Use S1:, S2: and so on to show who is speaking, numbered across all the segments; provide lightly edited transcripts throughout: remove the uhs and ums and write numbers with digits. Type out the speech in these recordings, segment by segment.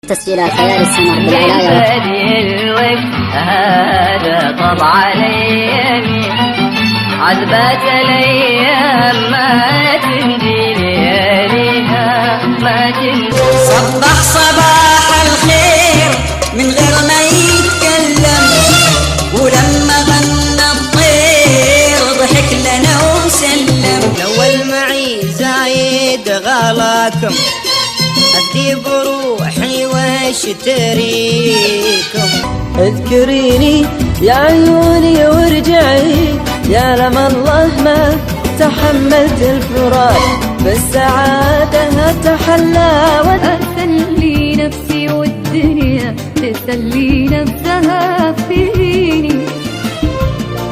S1: تسجيلات ليالي السمر بالعلاية
S2: هذا طبع الايام عذبات الايام ما تنجي لياليها ما تنجي.
S3: صبح صباح الخير من غير ما يتكلم، ولما غنى الطير ضحك لنا وسلم.
S4: لو المعي زايد غلاكم أفدي بروحي واشتريكم.
S5: اذكريني يا عيوني وارجعي، يا لم الله ما تحملت الفراق، بالسعادة أتحلى
S6: أسلي نفسي والدنيا تسلي نفسها فيني.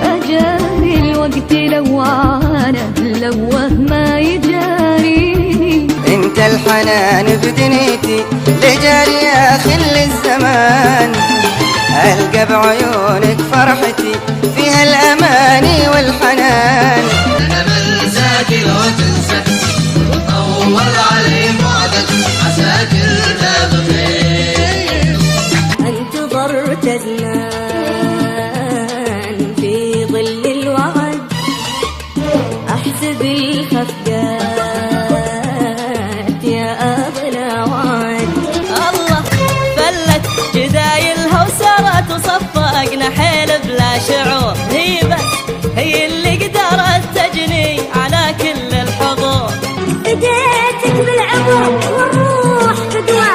S6: أجاري الوقت لوعانة لوه ما يجاريني.
S4: انت الحنان بدنيتي لجاري يا خل الزمان، ألقى بعيونك فرحتي فيها الأماني والحنان.
S7: أنا بنساك لو تنسى وطول علي بعدك عساك انت بخير.
S6: انتظرت زمان في ظل الوعد أحسب الخفقات يا أغلى وعد.
S5: الله فلت جدايلها وسارت وصفقنا حيل بلا شعور، هي بس هي اللي قدرت تجني على كل الحضور.
S6: بديتك بالعمر والروح فدوى،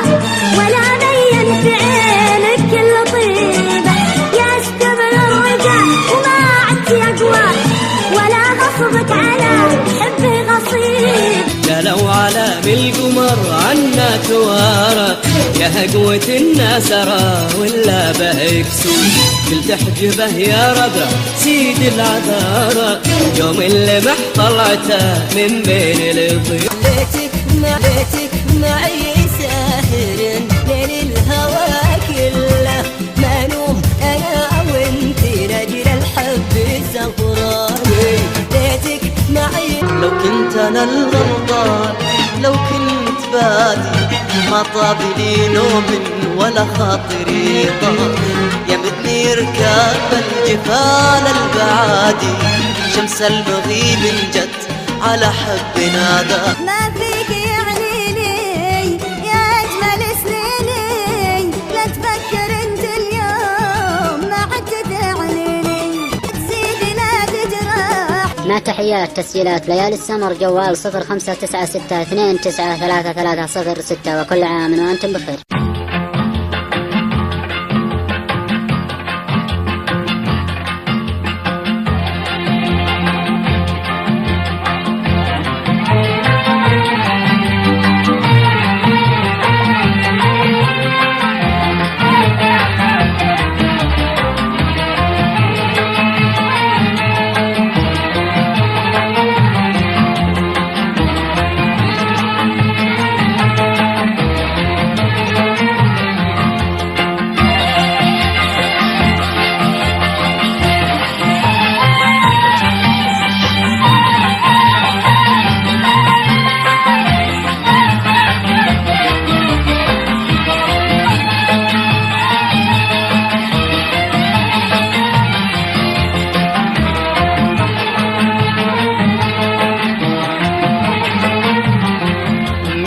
S6: ولا بين في عينك كل طيبة. يا استبل الرجع وما عدت يقوى، ولا غصبك على حبي غصيب.
S5: قالوا علام القمر عنا توارى، يا قوة الناس أرى ولا بهكسوس. قلت احجبه يا ربع سيد العذارى، يوم اللي محطلعته من بين الضيوف. ليتك معي ساهر ليل الهوى كله، ما نوم أنا وانتي رجل الحب سفراني. ليتك معي لو كنت أنا الغلطان، لو كنت بادي ما طاب لي نوم ولا خاطري طار. يا مدني ركاب الجفال البعادي، شمس المغيب جت على حب نادى.
S6: ما فيك يعني لي يا أجمل سنيني، لا تفكر انت اليوم ما عد تدعنيني، تزيد لا تجرح.
S1: مع تحيات تسجيلات ليالي السمر، جوال 0596293336، وكل عام وأنتم بخير.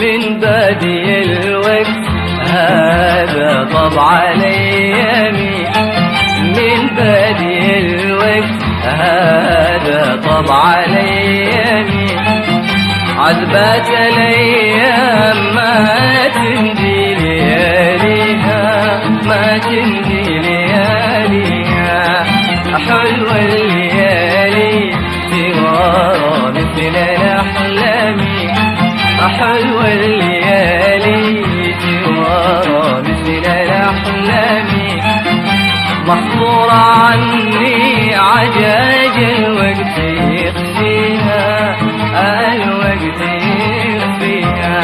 S2: من بدي الوقت هذا طبع الايامي، من بدي الوقت هذا طبع الايامي عذبات الايام ما تنجي لياليها ما تنجي لياليها. حلوة الليالي سوارى مثل الاحلام، حلوة الليالي جوارى مثل الأحلام. محظورة عني عجاج الوقت يخفيها، الوقت يخفيها.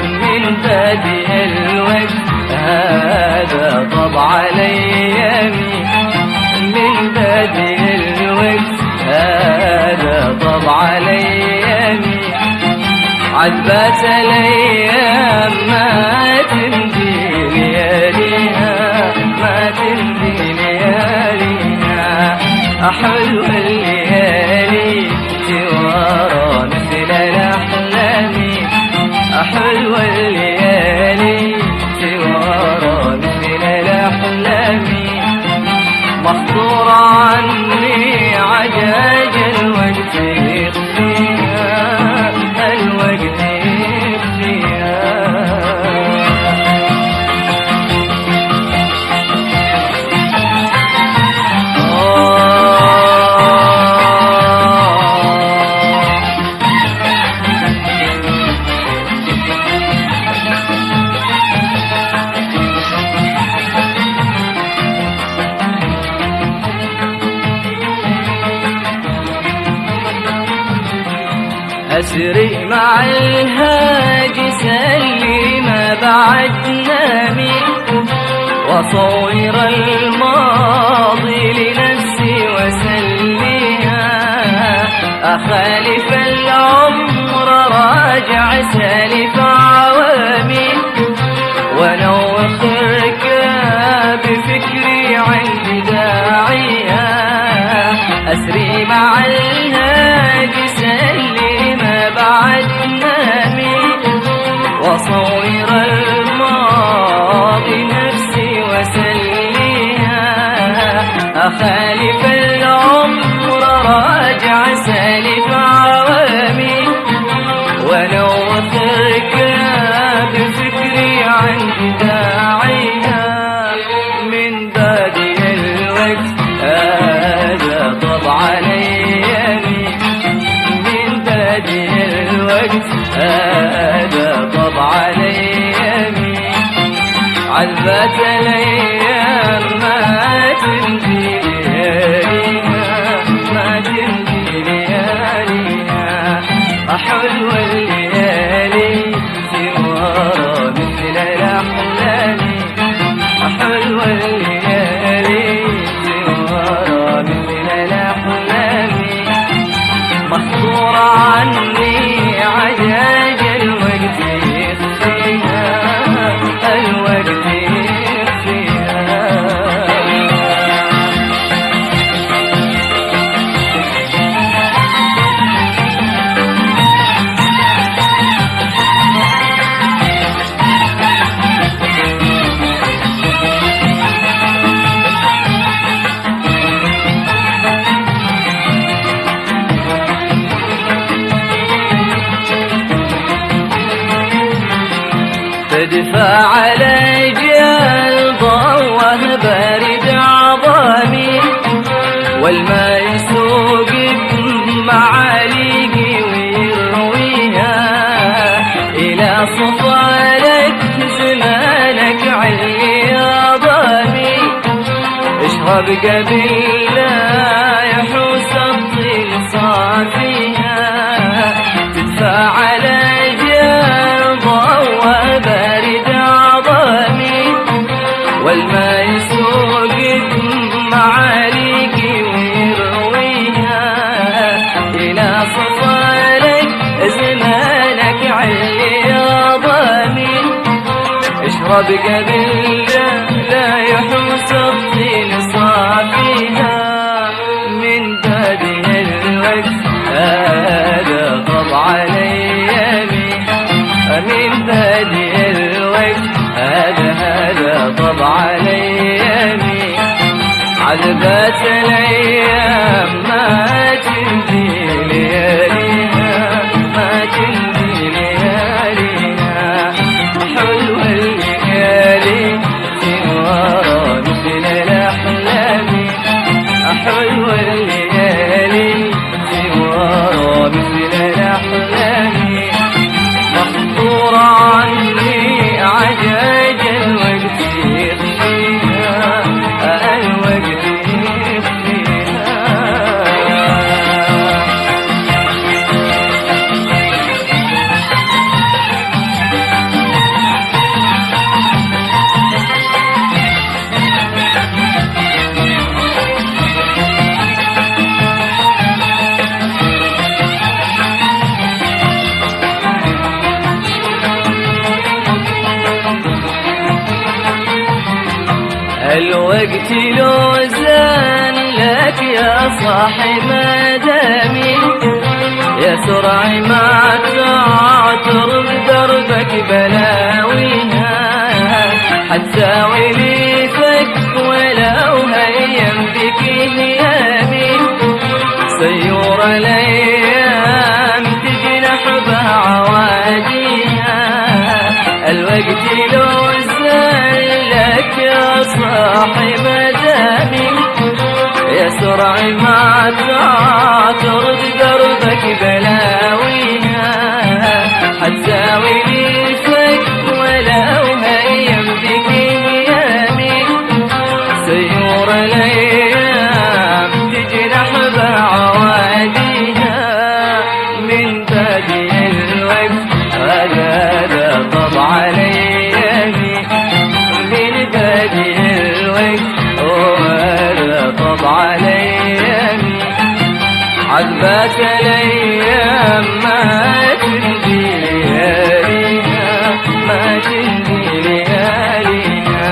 S2: من بدي الوقت هذا طبع الأيام، من بدي الوقت هذا طبع الأيام عذبات الايام ما تنجيني أسري مع الهاج سلي ما بعد نامي وصور الماضي لنفسي وسليها أخالف العمر راجع سالف عوامي ونوخ ركاب فكري عند داعيها أسري مع الهاج سلي ما بعد نامي وصور الماضي نفسي وسليها أخالف العمر راجع سالف عوامي ونوخ ركاب فكري عند داعيها من بادئ الوقت هذا طبع الايامي من بادئ الوقت هذا طبع الايامي عذبت الايام ما تمضي لياليها ما تمضي لياليها حلوة الليالي سوارة مثل الأحلام حلوة الليالي سوارة مثل الأحلام محظورة عني عجاج الوقت يخفيها الوقت يخفيها تدفع على جال ضوه بارد عظامي والماء يسوق بمعاليقي ويرويها إلى صفالك زمانك علي ضامي اشرب قبل لا يحوس الطين صافيها تدفع على جال ضوه بارد عظامي والماء يسوق بمعاليقي ويرويها إلى صفالك زمانك علي ضامي اشرب قبل لا يحوس الطين صافيها من بادئ الوقت هذا طبع الايامي من بادئ الوقت هذا طبع الايامي عذبات الايام ما تمضي لياليها ما تمضي لياليها حلوة الليالي سوارة مثل الأحلام حلوة الليالي سوارة مثل الأحلام محظورة عني عجاج الوقت يخفيها الوقت يخفيها الوقت لو زان لك يا صاحي ما دامي يا سرعي ما تعتر بدربك بلاويها حتساوي لي فك ولو هيم بك هيامي سيور الايام تجنح بعواديها الوقت لو زان لك يا صاحي مدامي يا سرعي ما تعتر بدربك بلاويها حتساوي لي فك ولو هيم بك هيامي سيور الايام تجنح بعواديها من بادئ عذبات الايام ما تندي ليالينا، ما تندي ليالينا.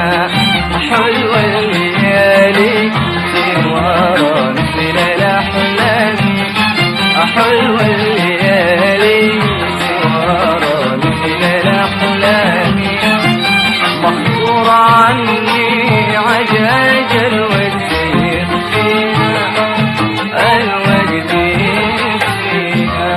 S2: حلوة الليالي في ورا مثل الاحلام، حلوة الليالي في ورا مثل الاحلام. محصور عني عجاج الوقت يخفيها، الوقت يخفيها.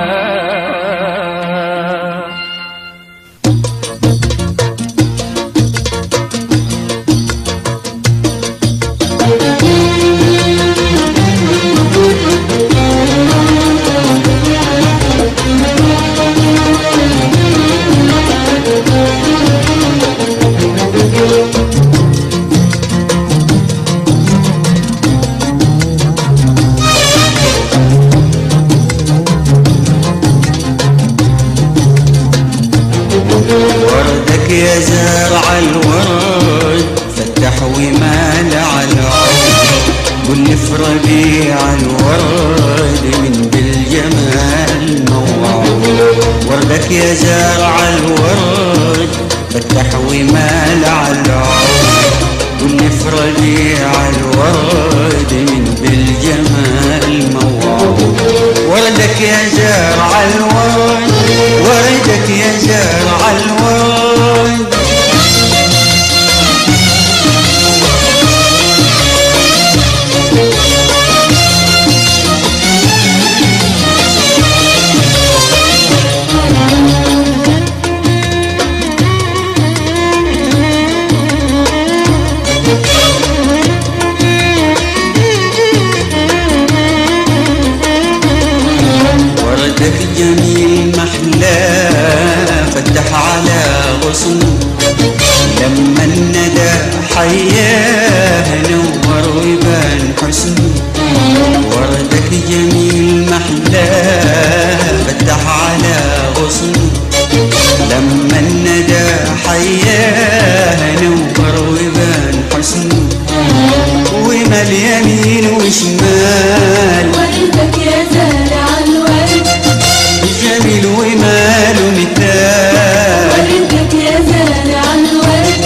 S8: وردك يا زارع الورد فتح ومال على العود، قل في ربيع الورد من بالجمال موعود. وردك يا زارع الورد فتح ومال على العود، قل في ربيع الورد من بالجمال موعود. وردك يا زارع الورد، وردك يا زارع الورد. وردك جميل محلى فتح على غصن، لما الندى حياه نور ويبان حسن. وردك جميل محلى فتح على غصن، لما الندى حياه نور ويبان حسن. ومال يمين وشمال
S6: وردك يا زارع الورد،
S8: جميل وماله مثال.
S6: وردك يا زارع الورد،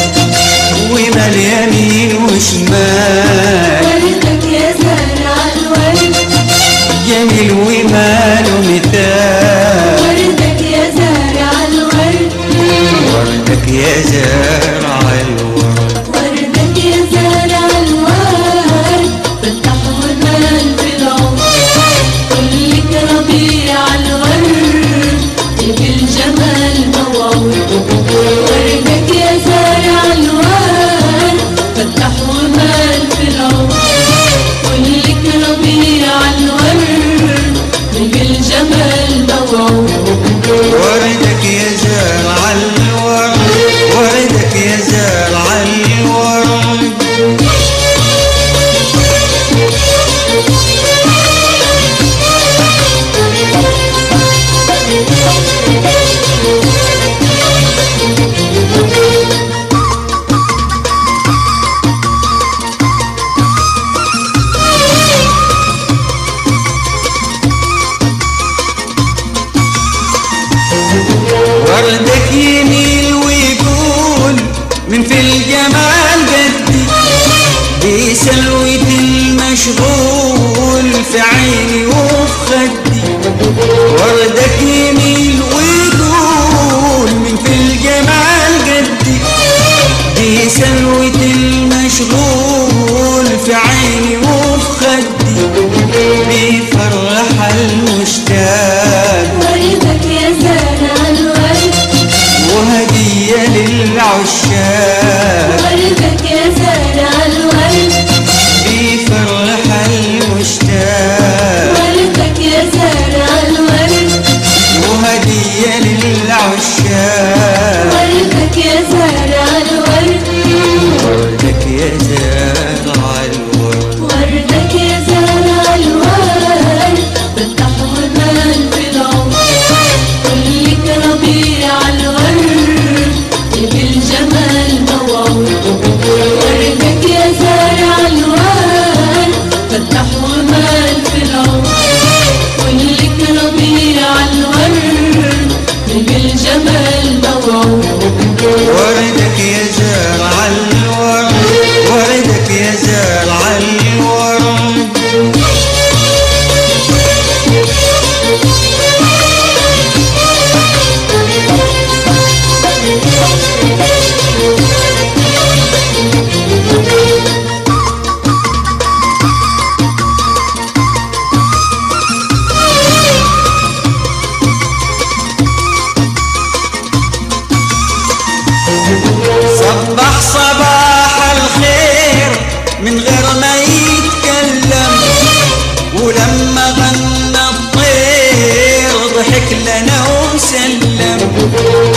S8: ومال يمين وشمال.
S6: وردك يا زارع الورد،
S8: جميل وماله مثال.
S6: وردك يا زارع الورد،
S8: وردك يا زارع الورد.
S6: وردك يا زارع الورد، فتح ومال في العمر، كلك ربيع الورد بالجمال موعود. وردك يا زارع الورد، فتح ومال في العمر، كلك ربيع الورد بالجمال موعود.
S8: وردك يا زارع الورد، وردك يا زارع الورد. وردك يميل ويقول من في الجمال قدي، بسلوة المشغول في عيني وفي خدي. وردك يميل ويقول من في الجمال قدي، بسلوة المشغول في عيني وفي خدي. بيفرح المشتاق
S6: وردك يا زارع الورد،
S8: وهدية للعشاق.
S6: وردك يا زارع الورد،
S8: بيفرح المشتاق
S6: وردك يا زارع الورد،
S8: وهدية للعشاق.
S6: وردك يا زارع الورد،
S8: وردك يا زارع الورد.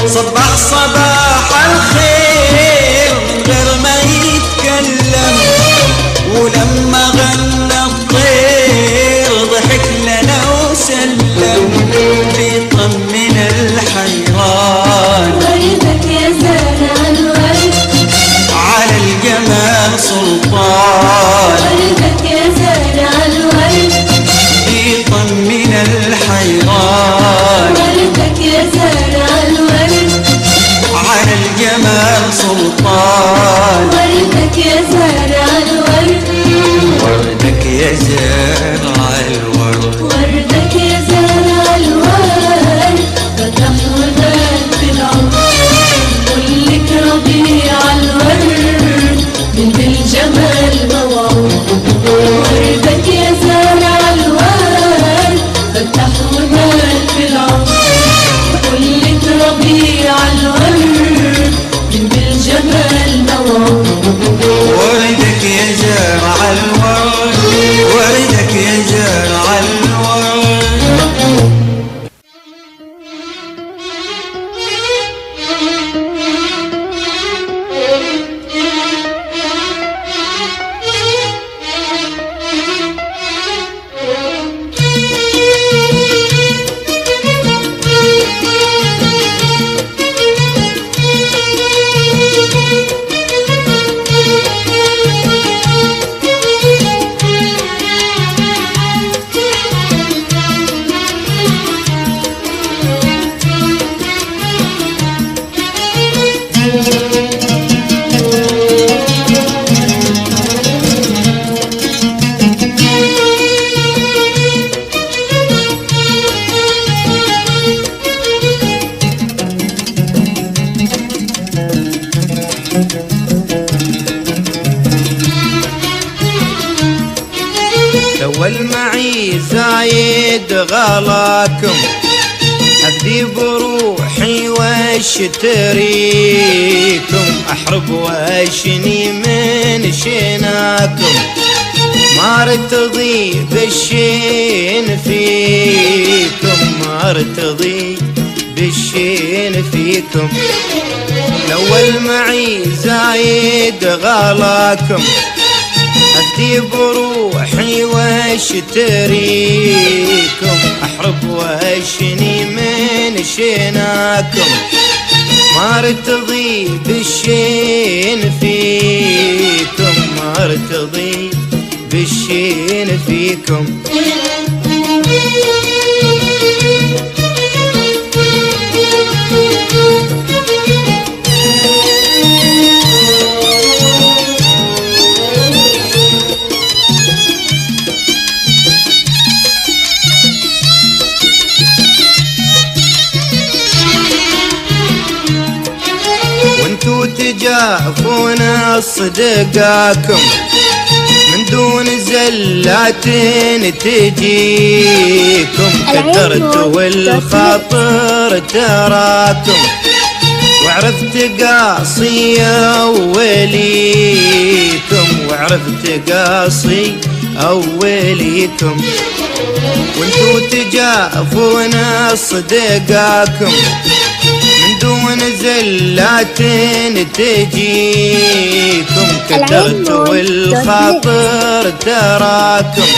S8: صبح صباح الخير من غير ما يتكلم، ولما غنى الطير ضحك لنا وسلم، بيطمن الحيران
S6: وردك يا زارع الورد،
S8: على الجمال سلطان.
S6: وردك يا زارع الورد،
S8: بيطمن الحيران
S6: وردك يا زارع الورد،
S8: على الجمال سلطان.
S6: وردك يا زارع الورد،
S8: وردك يا زارع الورد،
S6: وردك يا زارع الورد، فتح وداد في العمر، كلك ربيع الورد من الجمال موعود. وردك يا زارع الورد، فتح وداد في العمر، كلك ربيع الورد من الجمال موعود.
S8: وردك يا زارع الورد، وردك يا زارع الورد.
S2: الأول معي زايد غلاكم، أفدي بروحي واشتريكم، أحرب واشني من شيناكم، ما ارتضي بالشين فيكم، ما ارتضي بالشين فيكم. الأول معي زايد غلاكم، أفدي بروحي واشتريكم، أحرب واشني من شيناكم، ما ارتضي بالشين فيكم، ما ارتضي بالشين فيكم. وانتو تجافون صدقاكم، من دون زلات تجيكم، قدرت والخاطر تراكم، وعرفت قاصي أوليكم، وعرفت قاصي أوليكم. وانتو تجافون صدقاكم، من دون زلات تجيكم، قدرت والخاطر تراكم،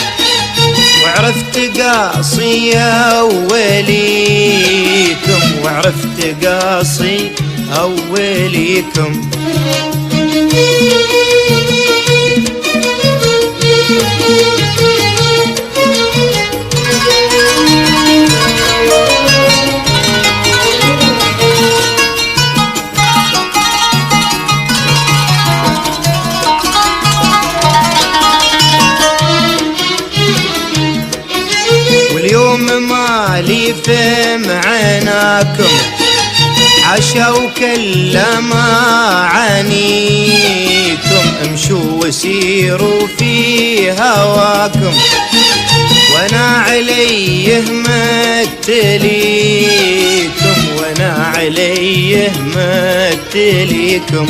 S2: وعرفت قاصي أوليكم، وعرفت قاصي أوليكم. واليوم مالي في معناكم، حاشا وكلا ما عانيكم، امشوا وسيروا في هواكم، وانا عليه متليكم، وانا عليه متليكم.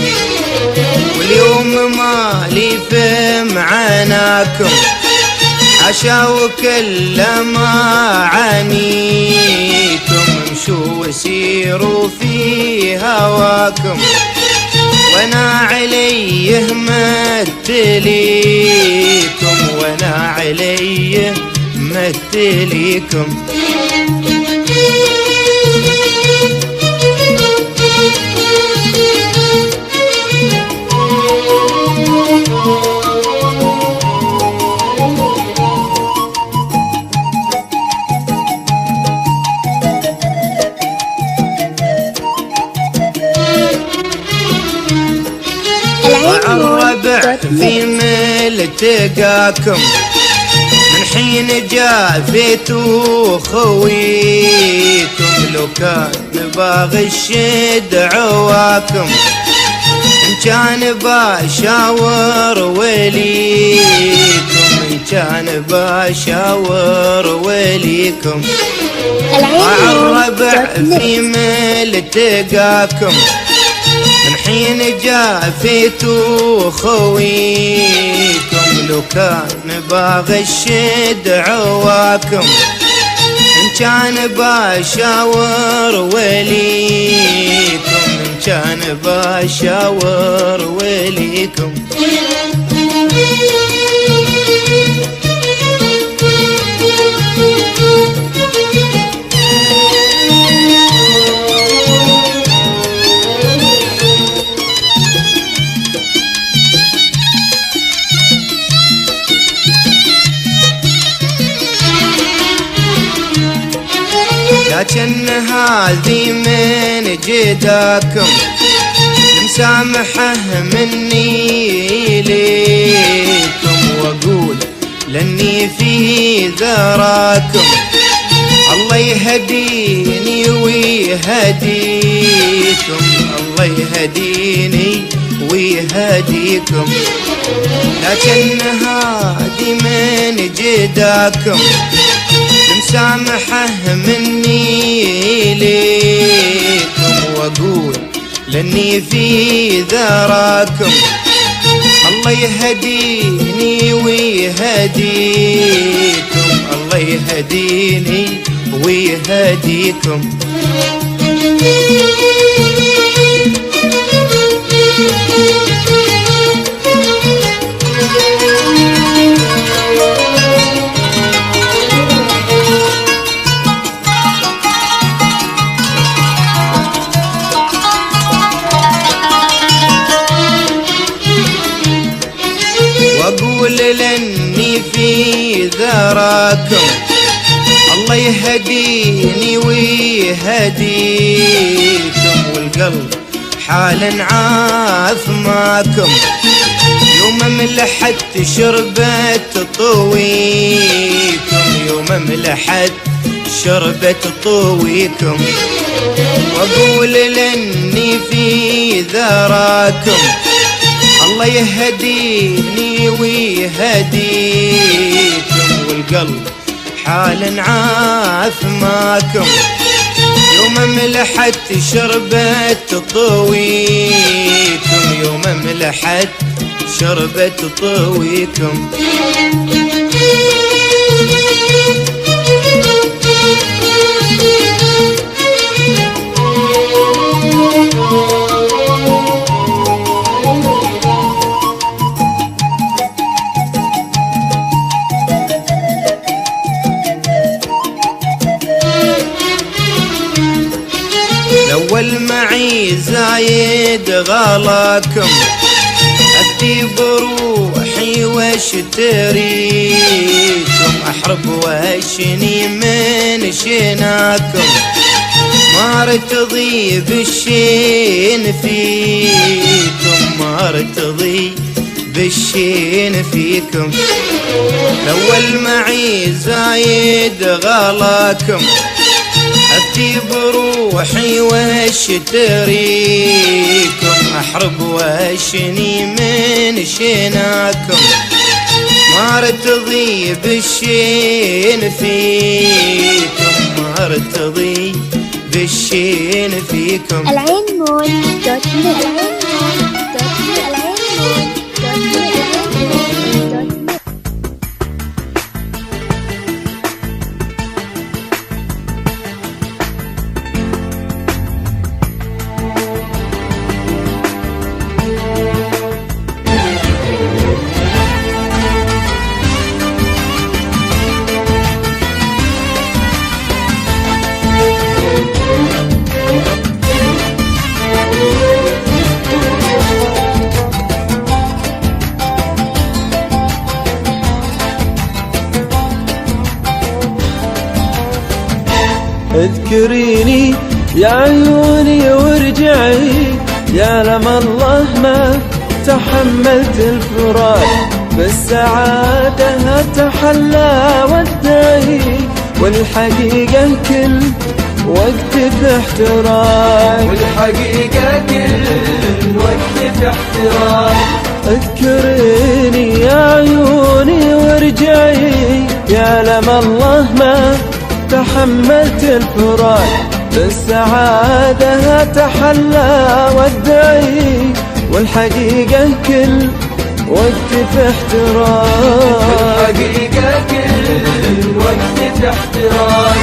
S2: واليوم مالي في معناكم، حاشا وكلا ما عانيكم، عيشوا وسيروا في هواكم وانا عليه متليكم وانا عليه متليكم. الربع في ملتقاكم من حين جافيت خويكم لو كان باغي الشد عواكم إن كان بشاور وليكم إن كان بشاور وليكم. الربع في ملتقاكم من حين جافيت خويكم لو كان باغي الشد عواكم إن كان بشاور وليكم إن كان بشاور وليكم. لكن هذه من جداكم مسامحه مني ليكم واقول لاني في ذراكم الله يهديني ويهديكم الله يهديني ويهديكم. لكن هذه من جداكم مسامحه مني ليكم واقول لاني في ذراكم الله يهديني ويهديكم الله يهديني ويهديكم. واقول لاني في ذراكم الله يهديني ويهديكم والقلب حالا عاف معكم يوم ملحت شربت طويكم يوم ملحت شربت طويكم. واقول لاني في ذراكم الله يهديني ويهديكم والقلب حالا عاف معكم يوم ملحت شربت طويكم يوم ملحت شربت طويكم. الأول معي زايد غلاكم أدي بروحي واشتريكم أحرب واشني من شناكم ما ارتضي بالشين فيكم ما ارتضي بالشين فيكم. الأول معي زايد غلاكم أفتي بروحي واشتريكم أحرب واشني من شناكم ما ارتضي بالشين فيكم ما ارتضي بالشين فيكم.
S9: العين مول دوت نت
S10: اذكريني يا عيوني وارجعي، يا لم الله ما تحملت الفراق، بالسعادة أتحلى وادعي، والحقيقة كل وقت في احتراق،
S8: والحقيقة كل وقت في احتراق.
S10: اذكريني يا عيوني وارجعي، يا لم الله ما تحملت الفراق، بالسعادة أتحلى وادعي، والحقيقة كل وقت في احتراق،
S8: والحقيقة كل وقت في احتراق.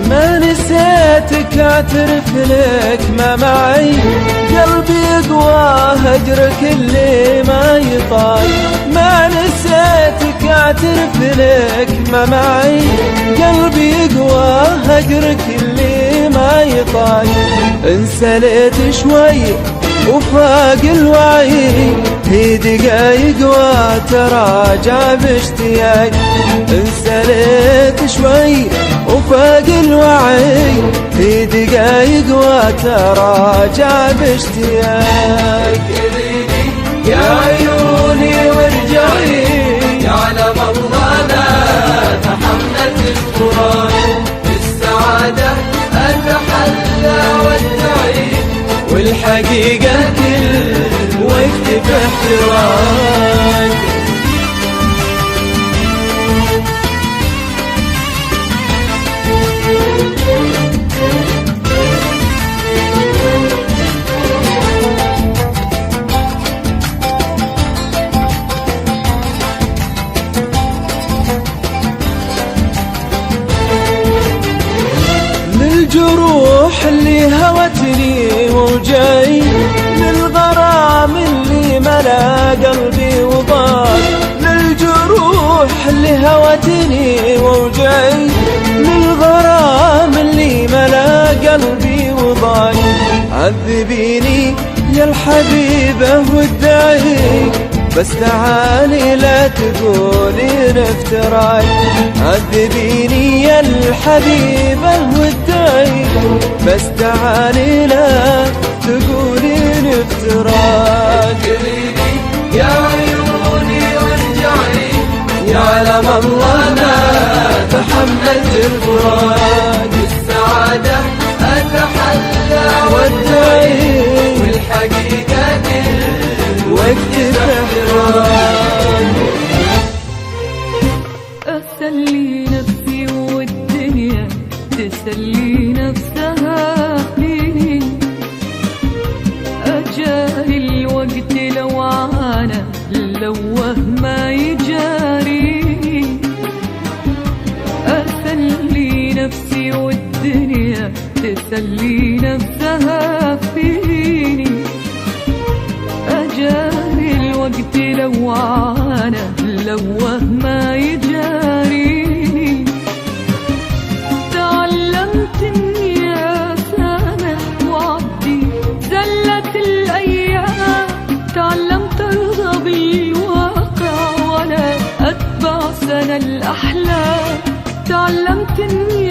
S10: ما نسيتك اعترف لك ما معي، قلبي يقوى هجرك اللي ما يطاي، ما نسيتك اعترف لك ما معي، قلبي يقوى هجرك اللي ما يطاي، انسليت شوي وفاق الوعي، هي دقايق وتراجع باشتياق، انسليت شوي وفاق الوعي، هي دقايق وتراجع باشتياق.
S8: يا عيوني وارجعي، يعلم الله لا تحملت الفراق، بالسعادة أتحلى وادعي،
S10: والحقيقة كل وقت في احتراق. للجروح اللي هوتني ووجعي، للغرام اللي ملا قلبي وضاق، للجروح اللي هوتني ووجعي، للغرام اللي ملا قلبي وضاق، عذبيني يا الحبيبة وادعي، بس تعالي لا تقولين افتراق، عذبيني يا الحبيبة وادعي، بس تعالي لا تقولين افتراق.
S8: يا عيوني وارجعي، يعلم الله ما تحملت الفراق، بالسعادة أتحلى
S10: وادعي،
S8: والحقيقة كل
S10: وقت الاحتراق.
S6: أسلي نفسي والدنيا تسلي نفسها فيني، أجاري الوقت لو عانى لوه ما يجاريني، أسلي نفسي والدنيا تسلي نفسها فيني، أجاري الوقت لو عانى لوه ما يجاريني، تعلمت اني اسامح وعدي زلت الايام، تعلمت ارضى بالواقع ولا اتبع سنى الاحلام، تعلمت اني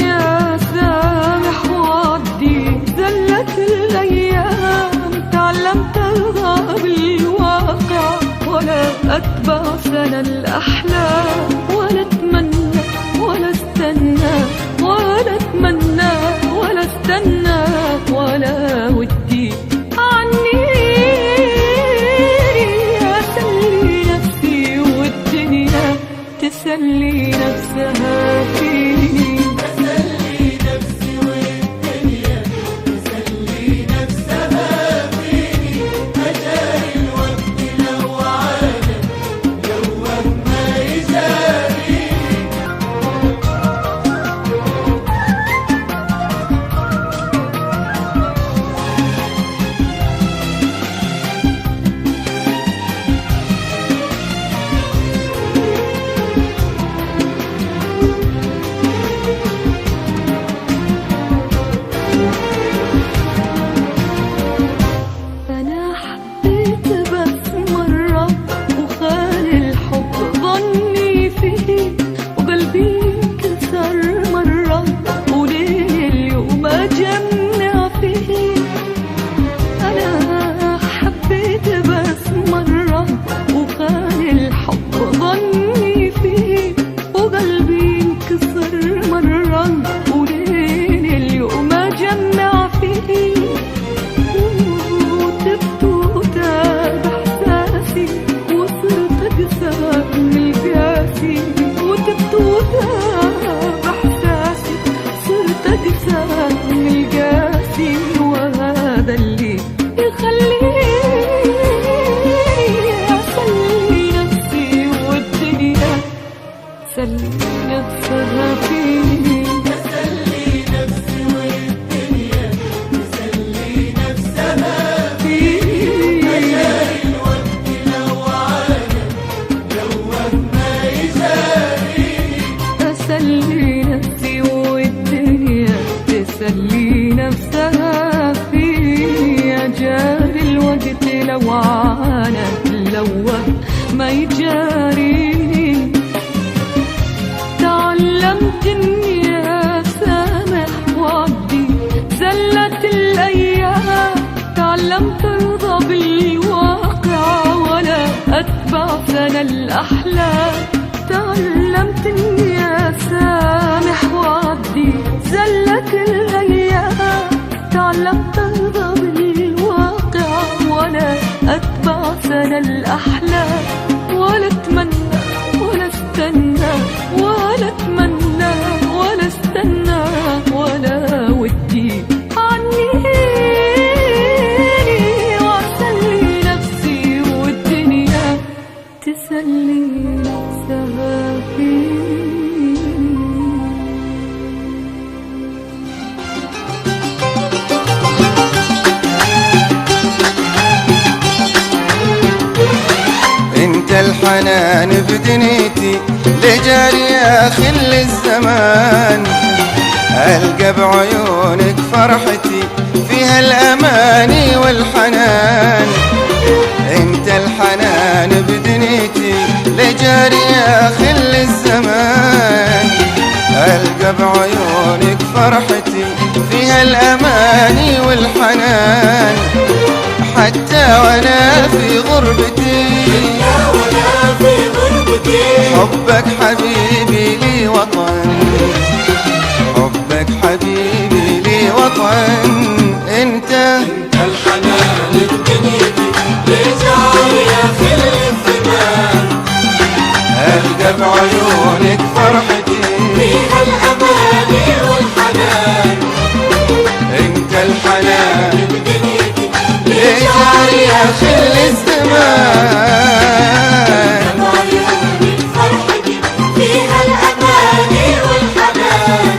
S6: اسامح وعدي زلت الايام، تعلمت ارضى بالواقع ولا اتبع سنى الاحلام، ولا اتمنى ولا استنى، ولا اتمنى ولا استنى، ولا ودي عني، اسلي نفسي والدنيا تسلي نفسها فيني، اسلي نفسي والدنيا تسلي نفسها فيني، اجاري الوقت لو عاد لوه ما الإنسان القاسي، وهذا اللي يخليني أسلي نفسي والدنيا تسلي نفسها فيني.
S8: تسلي نفسي والدنيا تسلي نفسها فيني. مجاري الوقت لو عانى جوه ما يجاريني.
S6: أسلي نفسي والدنيا تسلي نفسها فيني. أجاري الوقت لو عانى لوه ما يجاريني. تعلمت اني اسامح وعدي زلت الايام. تعلمت ارضى بالواقع ولا اتبع سنى الاحلام. تعلمت اني اسامح وعدي زلت الايام. تعلمت ارضى بالواقع ولا اتبع سنى الاحلام. ولا اتمنى ولا استنى ولا اتمنى ولا استنى ولا ودي عني. واسلي نفسي والدنيا تسلي نفسها فيني.
S4: انت الحنان بدنيتي لجاري يا خل الزمان. القى بعيونك فرحتي فيها الاماني والحنان. انت الحنان بدنيتي لجاري يا خل الزمان. القى بعيونك فرحتي فيها الاماني والحنان. حتى وانا في غربتي حبك حبيبي لي وطن. حبك حبيبي لي وطن. انت
S8: الحنان بدنيتي لجاري يا خل الزمان.
S4: القى بعيونك فرحتي
S8: فيها الأماني والحنان.
S4: انت الحنان
S8: بدنيتي
S4: لجاري يا خل الزمان.
S8: بعيونك فرحتي فيها الأماني والحنان.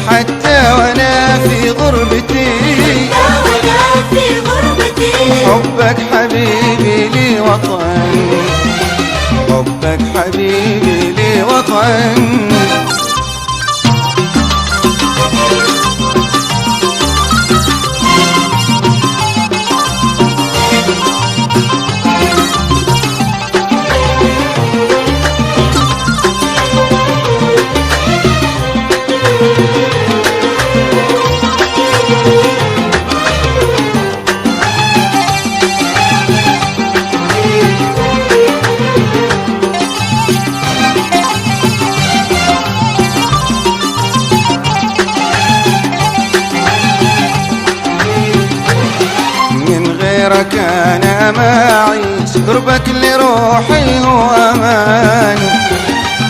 S4: حتى وانا في غربتي
S8: وأنا في غربتي
S4: حبك حبيبي لي وطن. حبك حبيبي لي وطن. غيرك انا ما اعيش. قربك لروحي هو امان.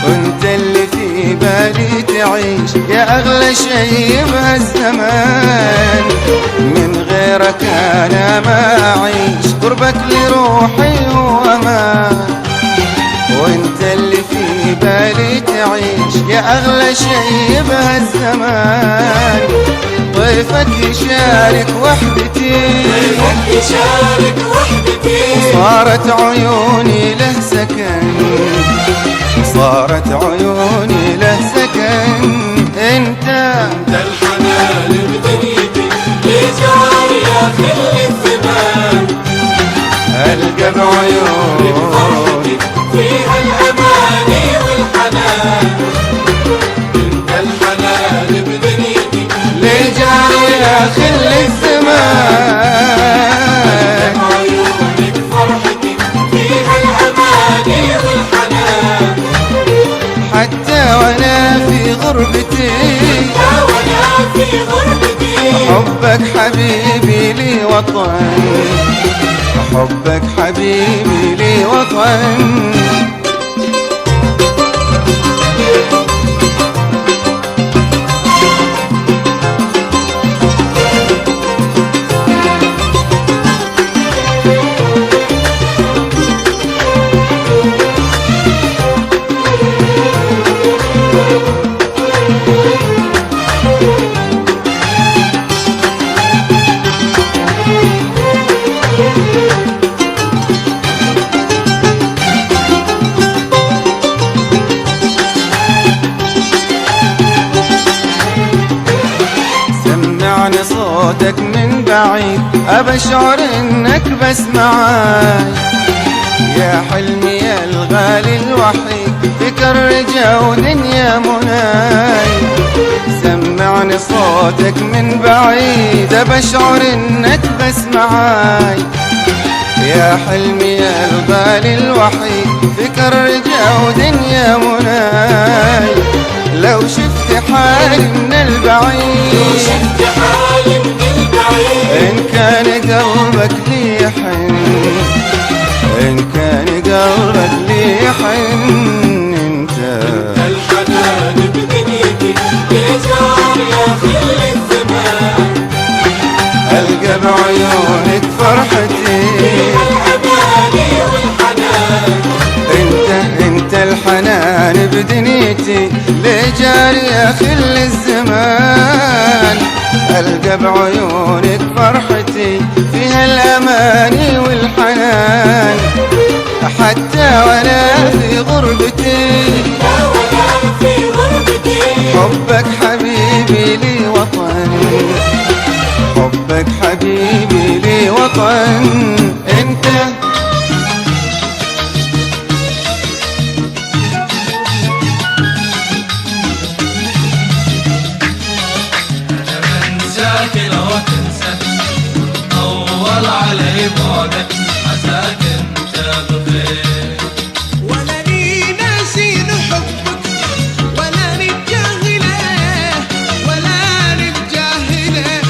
S4: وانت اللي في بالي تعيش يا اغلى شيء بهالزمان. من غيرك انا ما اعيش. قربك لروحي هو امان. وانت اللي في بالي تعيش يا اغلى شيء بهالزمان. ضيفك يشارك وحدتي.
S8: ضيفك يشارك وحدتي.
S4: صارت عيوني له سكن. صارت عيوني له سكن. انت
S8: الحنان بدنيتي لجاري يا خل الزمان.
S4: القى بعيوني
S8: فيها الأماني والحنان. انت الحنان بدنيتي
S4: لجاري يا خل الزمان.
S8: عيونك فرحتي فيها الأماني والحنان.
S4: حتى وانا في غربتي
S8: وأنا في غربتي
S4: حبك حبيبي لي وطن. حبك حبيبي لي وطن. سمعني صوتك من بعيد أبشعر إنك بس معاي يا حلمي يا الغالي الوحيد فيك الرجا ودنيا مناي سمعني صوتك من بعيد أبشعر إنك بس معاي يا حلمي يا الغالي الوحيد فيك الرجا ودنيا مناي لو شفت حالي من البعيد إن كان قلبك لي حن إن كان قلبك لي حن انت
S8: الحنان بدنيتي بجار يا خل الزمان
S4: ألقى بعيونك فرحتي
S8: الأماني والحنان
S4: انت الحنان بدنيتي لجار يا خل الزمان ألقى بعيونك فرحتي فيها الأماني والحنان حتى وأنا في غربتي حبك حبيبي لي وطن حبك حبيبي لي وطن انت
S7: انساك لو تنسى طول علي بعدك عساك انت بخير
S10: ولاني ناسين حبك ولاني بجاهله ولاني بجاهله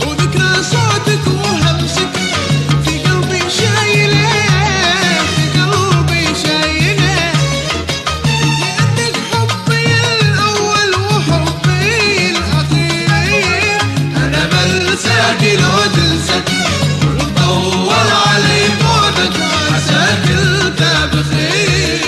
S10: وذكرى صوتك وهمسك في قلبي شايله في قلبي شايله لأنك حبي الأول وحبي الأخير
S7: انا بنساك لو تنسى طول علي بعدك عساك انت بخير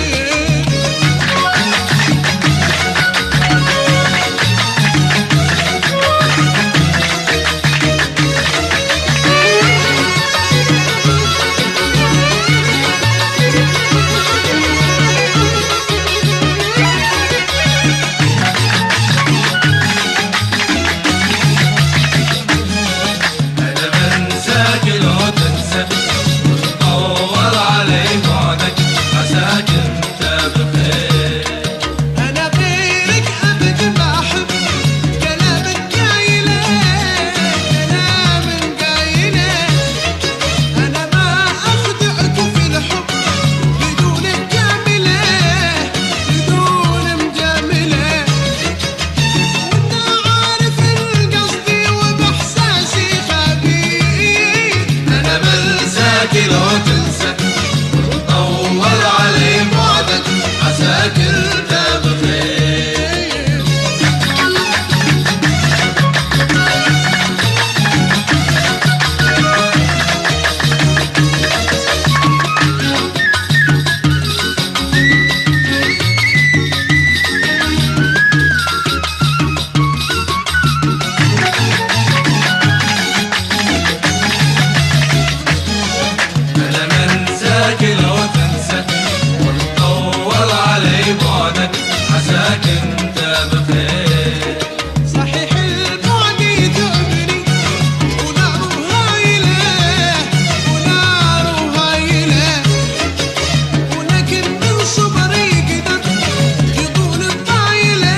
S7: انا بنساك لو تنسى طول علي بعدك عساك انت بخير
S10: أنا غيرك أبد ما أحب كلامك قايله كلامك قايله أنا ما أخدعك في الحب بدون مجاملة بدون مجاملة وأنت عارف القصدي وبإحساسي خبير
S7: انا بنساك لو تنسى طول علي بعدك عساك انت بخير انا بنساك لو تنسى طول علي بعدك عساك انت بخير
S10: صحيح البعد يتعبني وناره هايله وناره هايله ولكن من صبري قدر يطول الطايله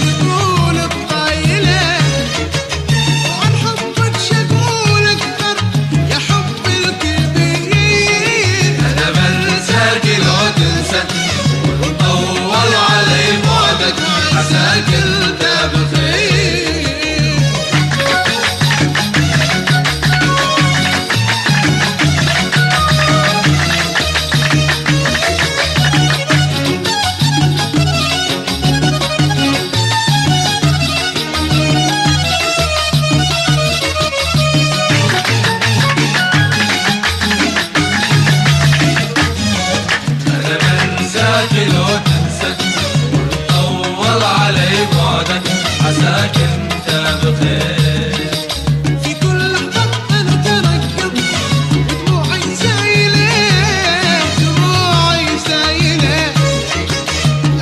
S10: يطول الطايله وعن حبك شقول اكثر يا حب الكبير
S7: انا بنساك لو تنسى طول علي بعدك عساك انت بخير انا بنساك لو تنسى طول علي بعدك عساك انت بخير
S10: في كل لحظة أنا ترقب دموعي سايلة دموعي سايلة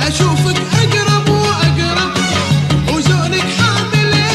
S10: أشوفك أقرب وأقرب وزونك حاملة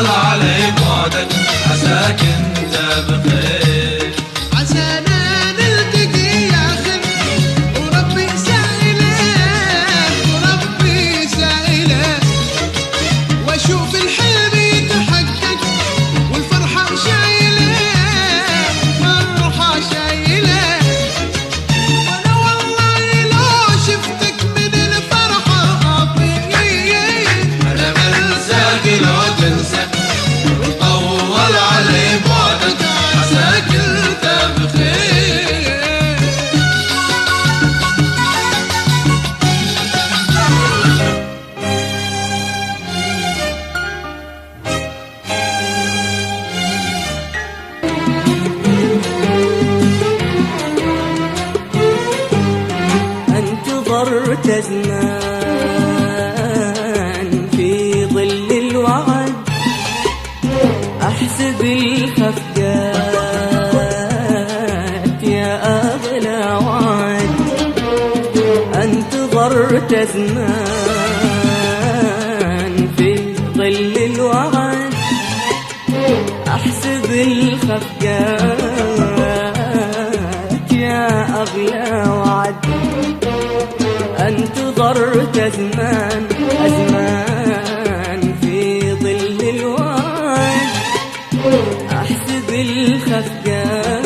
S7: طول علي بعدك عساك انت بخير
S10: عسانا نلتقي يا خل وربي سائله وربي سائله واشوف الحلم يتحقق والفرحة شايله فرحة شايله وانا والله لو شفتك من الفرحة اطير
S7: انا بنساك لو تنسى طول علي بعدك عساك انت بخير
S3: انتظرت زمان في ظل الوعد احسب الخفقات يا اغلى وعد انتظرت زمان في ظل الوعد احسب الخفقات يا اغلى وعد انتظرت أزمان في ظل الوعد أحسب الخفقات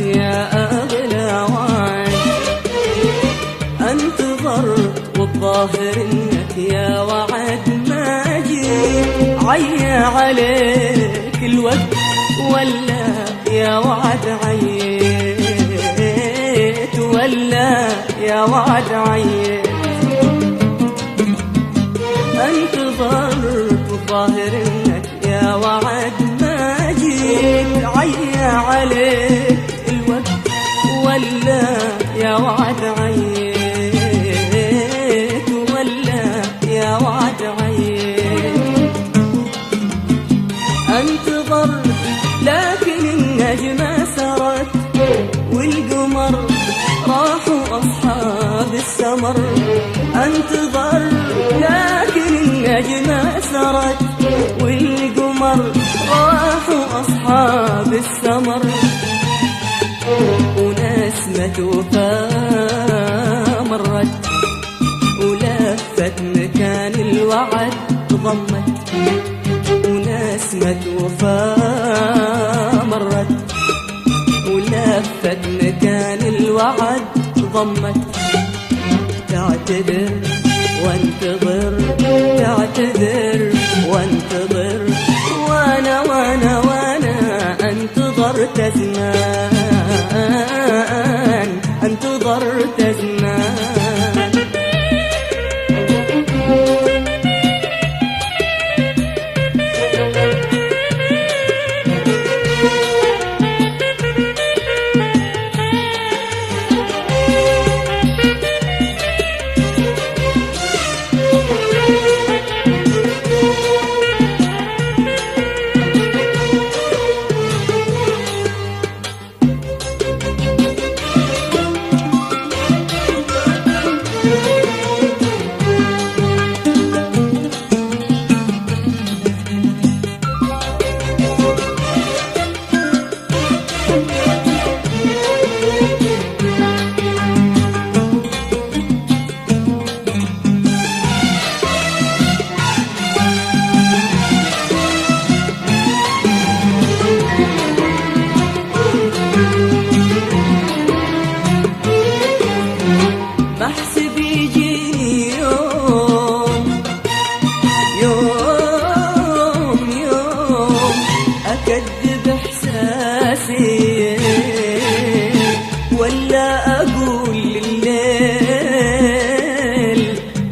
S3: يا أغلى وعد انتظرت والظاهر إنك يا وعد ما جيت عيا عليك الوقت ولا يا وعد عيت ولا يا وعد عيت انتظرت والظاهر انك يا وعد ما جيت عيا عليك الوقت ولا يا وعد عيت ولا يا وعد عيت انتظرت لكن النجمة سرت والقمر راحوا أصحاب السمر انتظر لكن النجمة سرت والقمر راحوا أصحاب السمر ونسمة وفاء مرت ولفت مكان الوعد ضمت ونسمة وفاء مرت ولفت مكان الوعد ضمت تعتذر وانتظر تعتذر وانتظر وانا انتظرت زمان انتظرت زمان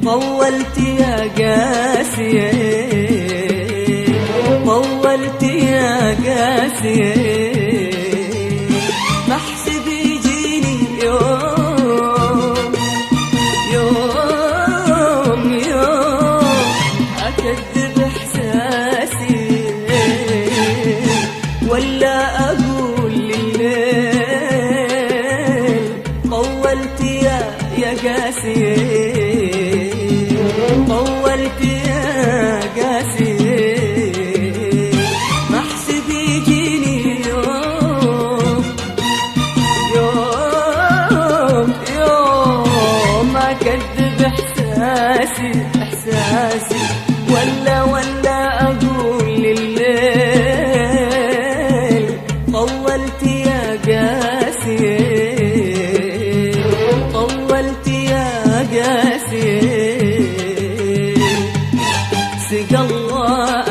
S3: طولت يا قاسي طولت يا قاسي بحسب يجيني يوم يوم يوم أكذب إحساسي ولا أقول لليل طولت يا قاسي طولت يا قاسي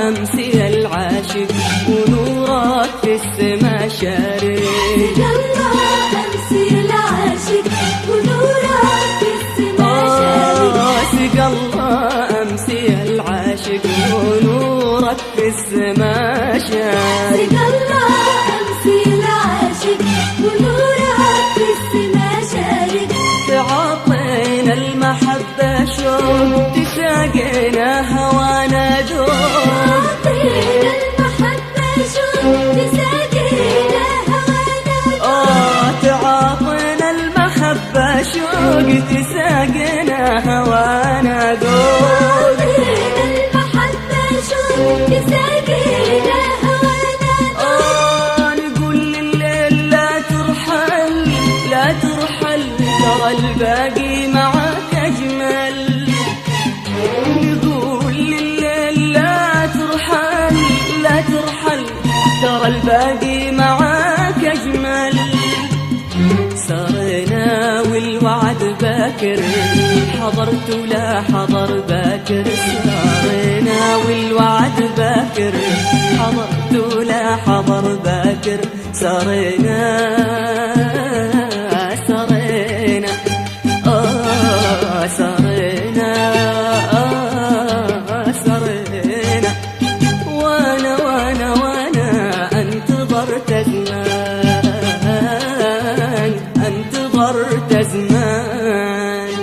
S3: أمسي العاشق ونورك في السما شارق.
S8: سقى الله أمسي العاشق ونورك في السما شارق.
S3: سقى الله أمسي العاشق ونورك في السما شارق.
S8: سقى الله أمسي العاشق ونورك في السما شارق.
S3: تعاطينا المحبة شوق تساقينا هوانا ذوق.
S8: تعاطينا المحبة شوق تساقينا هوانا ذوق.
S3: تعاطينا المحبة شوق تساقينا هوانا ذوق.
S8: تعاطينا المحبة شوق تساقينا هوانا ذوق.
S3: نقول لليل لا ترحل لا ترحل ترى الباقي معك أجمل. نقول لليل لا ترحل لا ترحل ترى الباقي معك أجمل. سهرنا والوعد باكر حضرت ولا حضر باكر. سهرنا والوعد باكر حضرت ولا حضر باكر. سهرنا سهرنا سهرنا سهرنا وانا انتظرت زمان انتظرت زمان.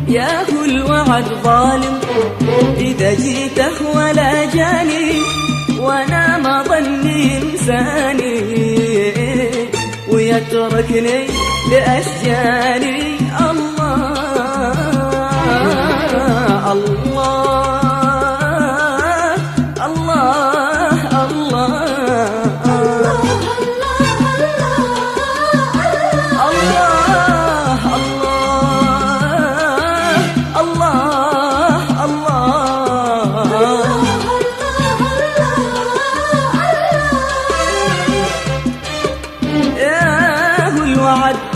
S3: يا هو الوعد ظالم إذا جيته ولا جاني وانا ما ظني انساني ويتركني لأشجاني. الله الله الله الله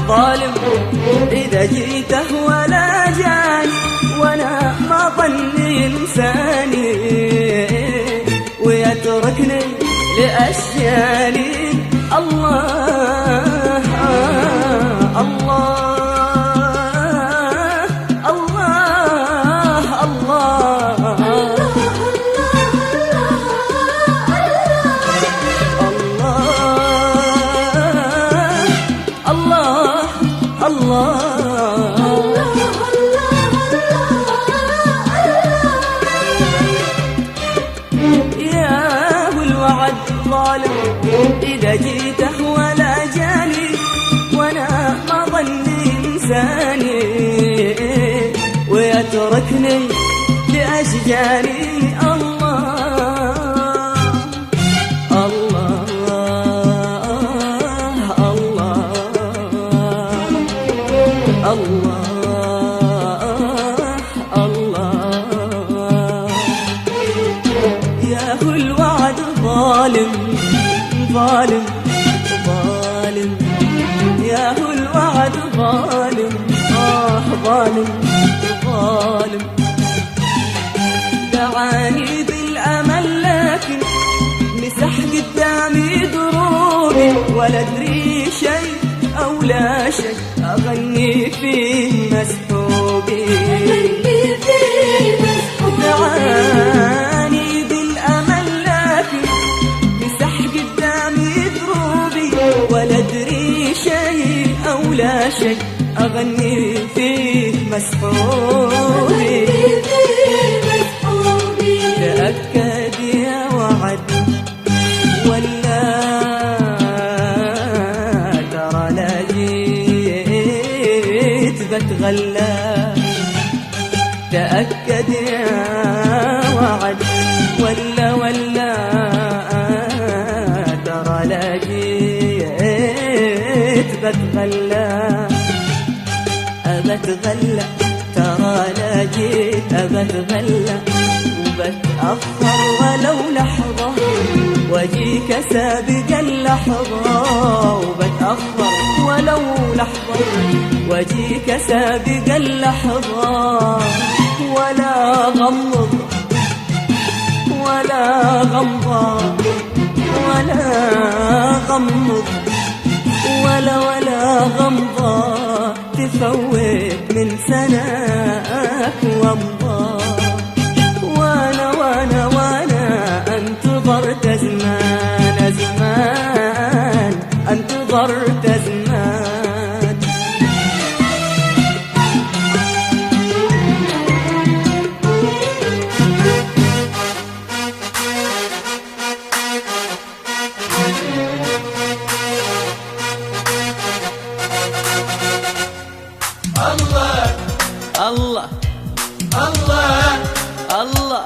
S3: ظالم إذا جيته ولا جاني وانا ما ظني انساني ويتركني لأشجاني. الله الله الله الله يا هو الوعد ظالم إذا جيته ولا جاني وانا ما ظني انساني ويتركني لأشجاني. الله الله الله الله. يا هو الوعد ظالم ظالم ظالم يا هو الوعد ظالم ظالم ظالم دعاني بالأمل لكن مسح قدامي دروبي ولا أدري شيء أو لا شيء أغني فيه مسحوبي دعاني بالأمل لكن مسح قدامي دروبي ولا أدري شيء أو لا شيء أغني فيه مسحوبي تأكد يا وعد ولا ترى لا جيت بتغلى تأكد يا وعد ولا ترى لا جيت بتغلى أبتغلى ترى لا جيت أبتغلى وبتأخر ولو لحظة واجيك سابق اللحظة وبتأخر ولو لحظة واجيك سابق اللحظة ولا غمض ولا غمضة ولا غمض ولا غمضة تفوت من سناك وامضى وانا انتظرت زمان زمان انتظرت زمان
S7: الله
S3: الله
S7: الله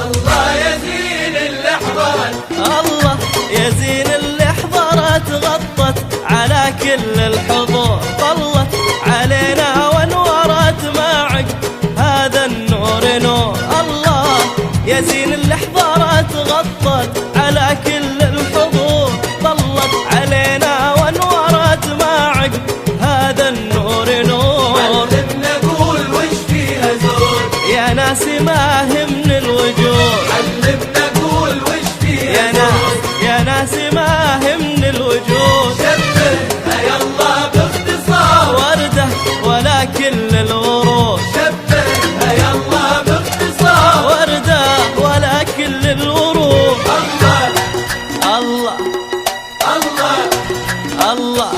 S3: الله يا زين اللي حضرت
S7: الله يا زين اللي حضرت غطت على كل الحضور طلت علينا وانورت معك هذا النور نور الله يا زين اللي حضرت غطت على كل الحضور طلت علينا وانورت معك هذا النور نور
S3: علمنا نقول وش فيها زور
S7: يا ناس ما من الوجود
S3: علمنا نقول وش فيها
S7: يا ناس يا ناس ما من الوجود
S3: شبهها يلا باختصار
S7: وردة ولا كل الورود
S3: شبهها يلا باختصار
S7: وردة ولا كل الورود
S3: الله
S7: الله
S3: الله
S7: الله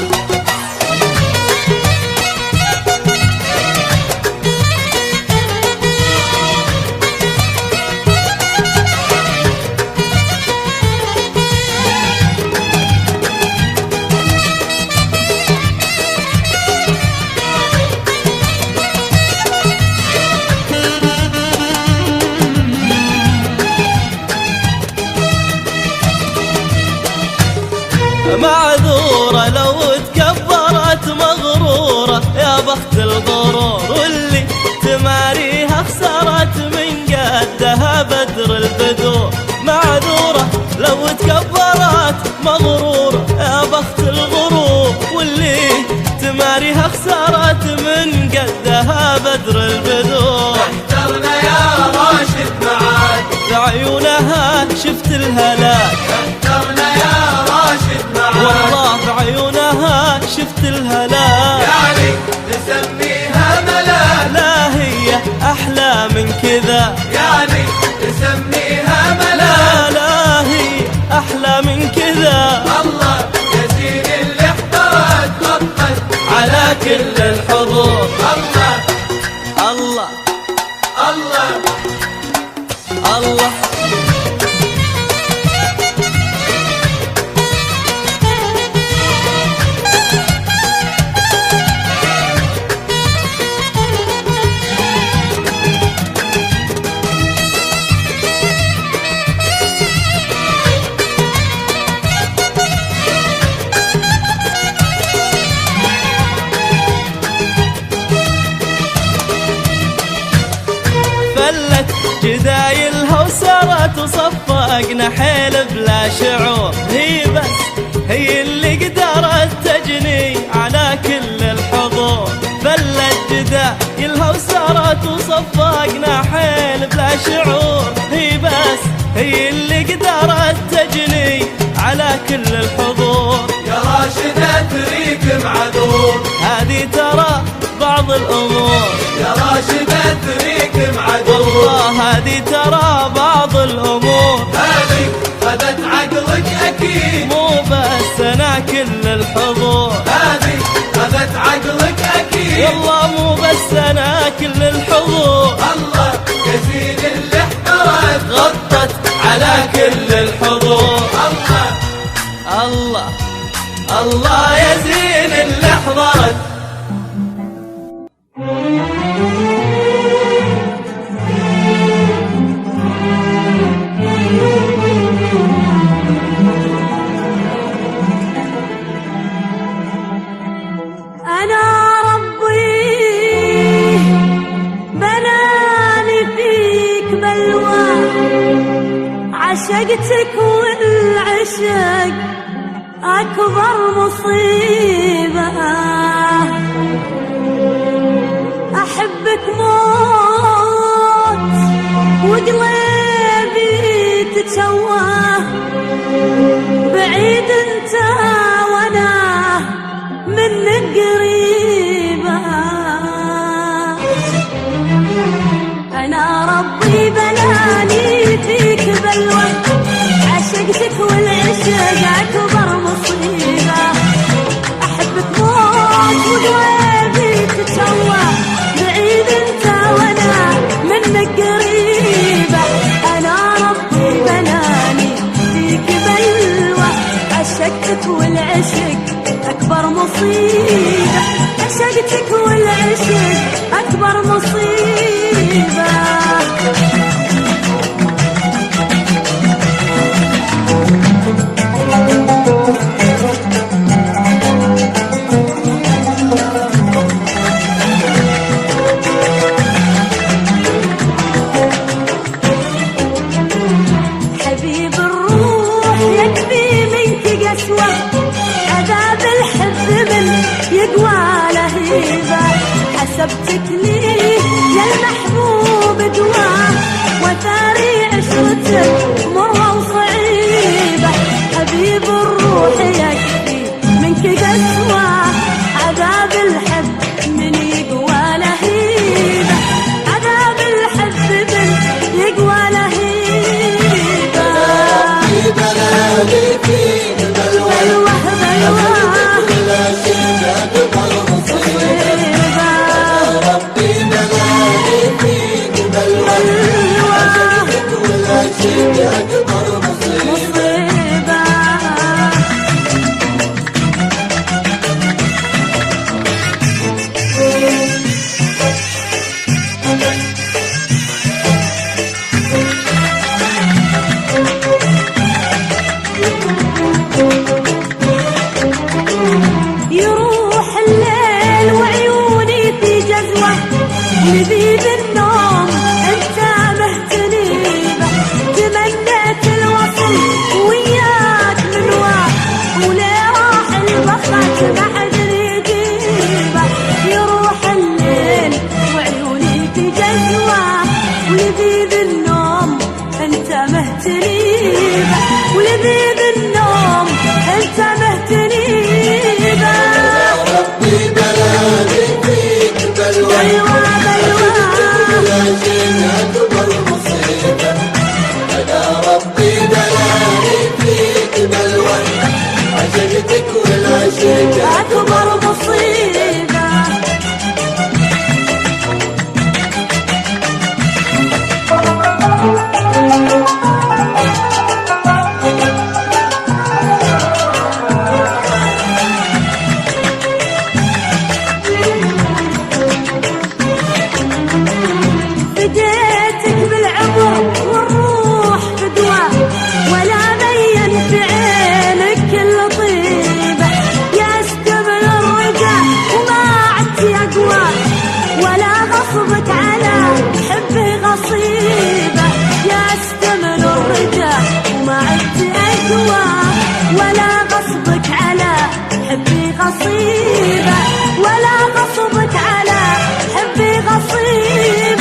S7: معذورة لو تكبرت مغرورة يا بخت الغرور واللي تماريها خسرت من قدها بدر البدور معذورة لو تكبرت مغرورة يا بخت الغرور واللي تماريها خسرت من قدها بدر البدور
S3: احترنا يا راشد معاك
S7: بعيونها شفت الهلاك
S3: احترنا يا راشد معاك
S7: والله بعيونها شفت الهلاك
S3: يعني نسميها ملاك
S7: لا هي أحلى من كذا
S3: يعني نسميها ملاك
S7: لا لا هي أحلى من كذا
S3: الله يا زين اللي احترت غطت
S7: على كل الحضور
S3: الله
S7: الله
S3: الله
S7: الله جدايلها وسرت وصفقنا حيل بلا شعور هي وصفقنا حيل بلا شعور، هي بس هي اللي قدرت تجني على كل الحضور.
S10: يا راشدة تريك معذور،
S7: هذه ترى بعض الأمور.
S10: يا راشدة تريك معذور،
S7: والله هذه ترى بعض الأمور.
S10: هذه خذت عقلك أكيد،
S7: مو بس أنا كل الحضور.
S10: هذه خذت عقلك أكيد،
S7: والله مو بس أنا كل الحضور.
S10: الله يزيد اللي احترت
S7: غطت على كل الحضور.
S10: الله
S7: الله يزين اللي حضرت.
S8: أنا ربي بناني فيك بلوى، عشقتك والعشق أكبر مصيبة. أحبك موت وقلبي تتشوه، بعيد انت وانا منك قريبة. أنا ربي بلاني فيك بلوى، عشقتك والعشق أكبر مصيبة. أحبك موت وقلبي تتشوه، بعيد انت وانا منك قريبة. أنا ربي بلاني فيك بلوى، عشقتك والعشق أكبر مصيبة. عشقتك والعشق أكبر مصيبة. حبيب الروح يكفي منك قسوة، عذاب الحب من يقوى لهيبة. حسبتك لي يا المحبوب دواء، وثاري عشرتك مرة وصعيبة. حبيب الروح يكفي منك قسوة، عذاب الحب من يقوى لهيبة. عذاب الحب من يقوى لهيبة.
S10: بلاني فيك بلوى،
S8: بلوى بلوى
S10: لا شيء أكبر مصيبة. ربي بلاني فيك بلوى، عشقتك ولا شيء أكبر مصيبة.
S8: يروح الليل وعيوني في جزوة، لذيذ النوم انت مهتنيبة. تمنيت الوصل وياك من واحد، وليه راح البخت ما حد يجيبه. يروح الليل وعيوني في جزوة، ولذيذ النوم انت مهتنيبة. ولذيذ النوم انت مهتنيبة.
S10: ربي بلاني فيك بلوى،
S8: بلوى بلوى
S10: لا شيء أكبر مصيبة. أنا ربي بلاني فيك بلوى، عشقتك والعشق
S8: أكبر مصيبة. فديتك بالعمر والروح فدوى، ولا بين في عينك كل طيبة. يا استبل الرجاء وما عدت أقوى، ولا غصبك على حبي غصيبة. يا استمل الرجاء وما عدت أقوى، ولا غصبك على حبي غصيبة. ولا غصبك على حبي غصيبة.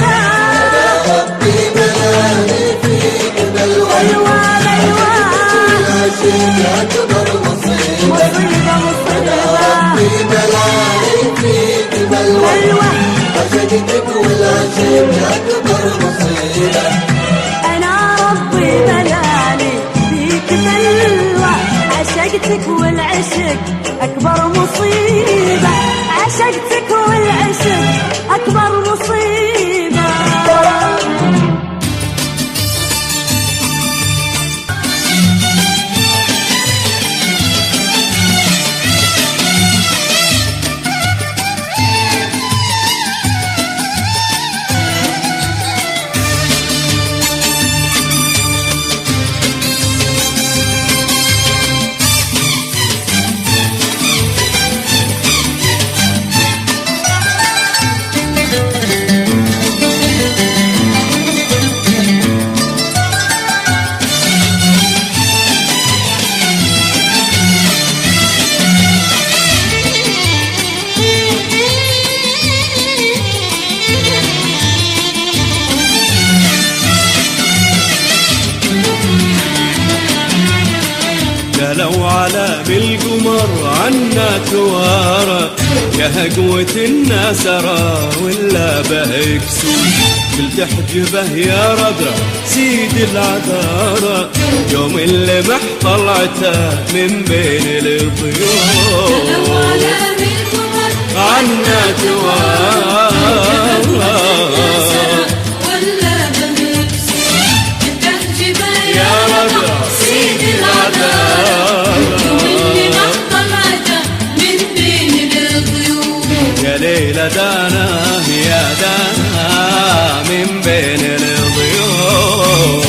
S10: والعشق أكبر مصيبة أنا ربي بلاني فيك بلوى عشقتك والعشق أكبر مصيبة
S8: أنا ربي بلاني فيك بلوى عشقتك والعشق أكبر مصيبة عشقتك والعشق أكبر مصيبة
S7: لو على بالقمر عنا توارى يا هقوة الناس أرى ولا به كسور قلت احجبه يا ربع سيد العذارى يوم اللي مح طلعته من بين الطيور عنا توارى يا ربع سيد العذارى يا ليلة دانا يا دانا من بين الضيوف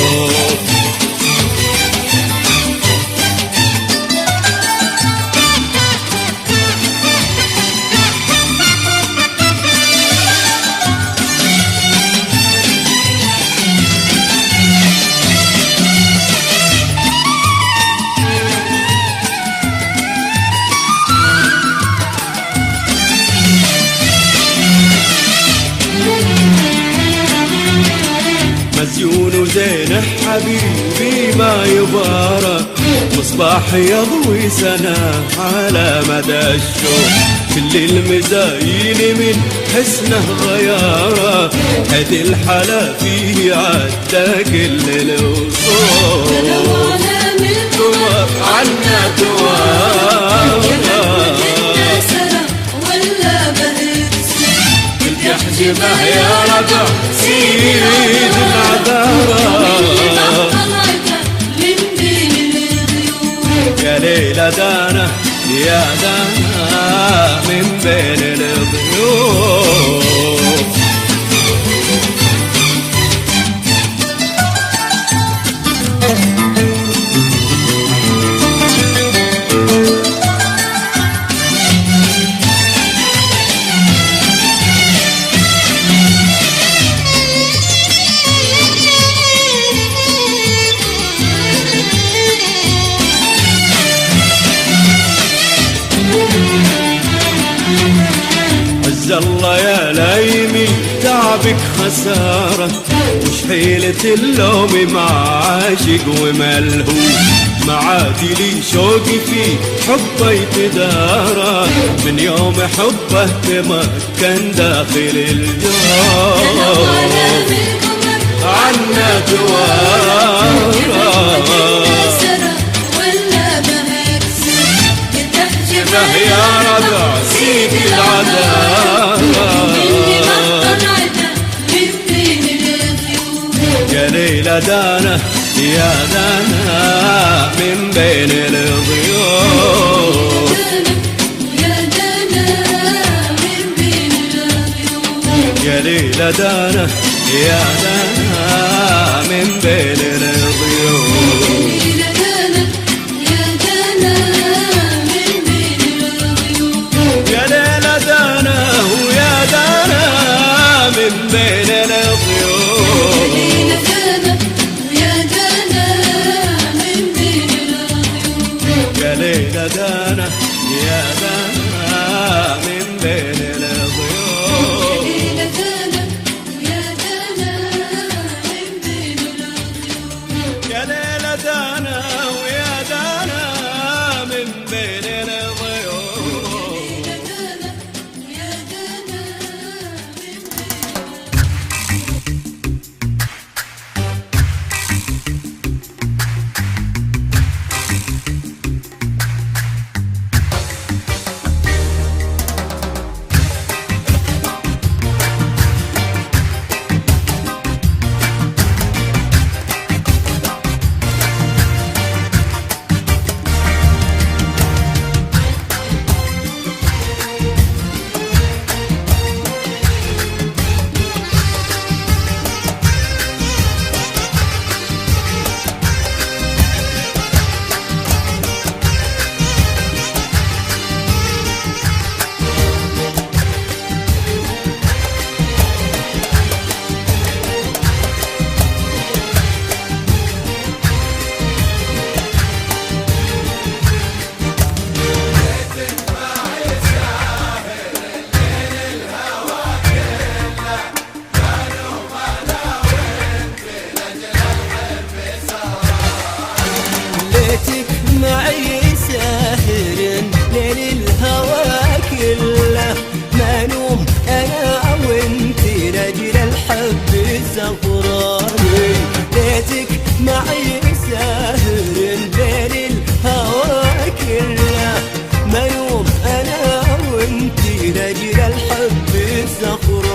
S7: مزيون وزين حبيبي ما يبارى مصباح يضوي سنة على مدى الشوق كل المزاين من حسنه غيارة هدي الحلا فيه عدى كل الوصول عنا توارى يحجبه يا ربع سيد العذارى يا ليلة دانا يا دانا من بين الضيوف عز الله يا لايمي تعبك خسارة وش حيلة اللوم مع عاشق وملهوف معادي لي شوقي في حبه يتدارى من يوم حبه تمكن داخل الجار عنا توارى يا ربع سيد العذارى يا ليلة دانا يا دانا من بين الضيوف يا ليلة دانا يا دانا من بين الضيوف يا ليلة دانا ويا دانا من بين الضيوف يا ليلة دانا يا دانا من بين الضيوف يا ليلة دانا ويا دانا معي ساهر ليل الهوى كله، ما نوم انا وانتي لاجل الحب سهراني، ليتك معي ساهر ليل الهوى كله، ما نوم انا وانتي لاجل الحب سهراني.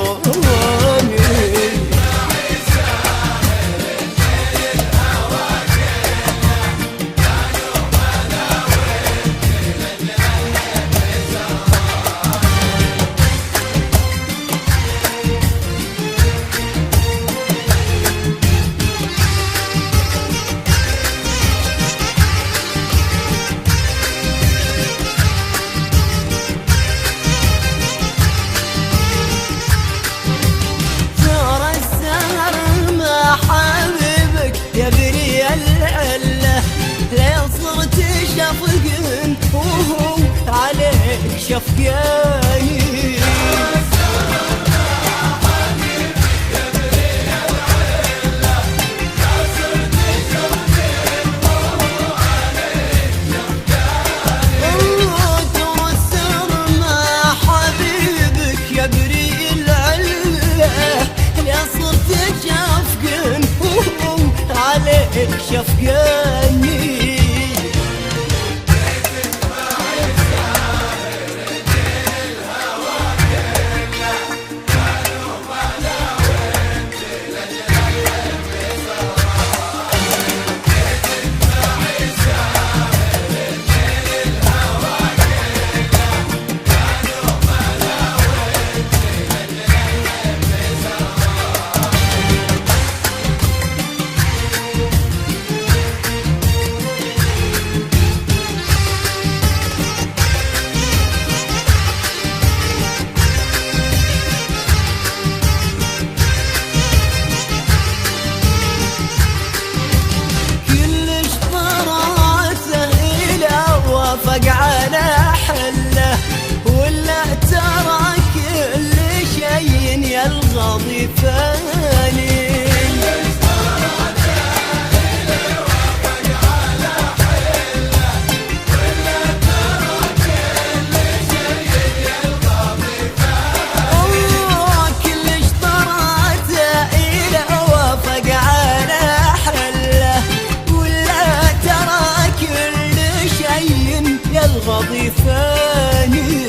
S7: يا بري العله لين صرت شفقن وهو عليك شفقاني، توسر مع حبيبك يا بري العله لين صرت شفقن عليك شفقاني. وافق على حله ولا ترى كل شيء يلغى ثاني، كل اشتراته إله وافق على حله ولا ترى كل شيء يلغى ثاني.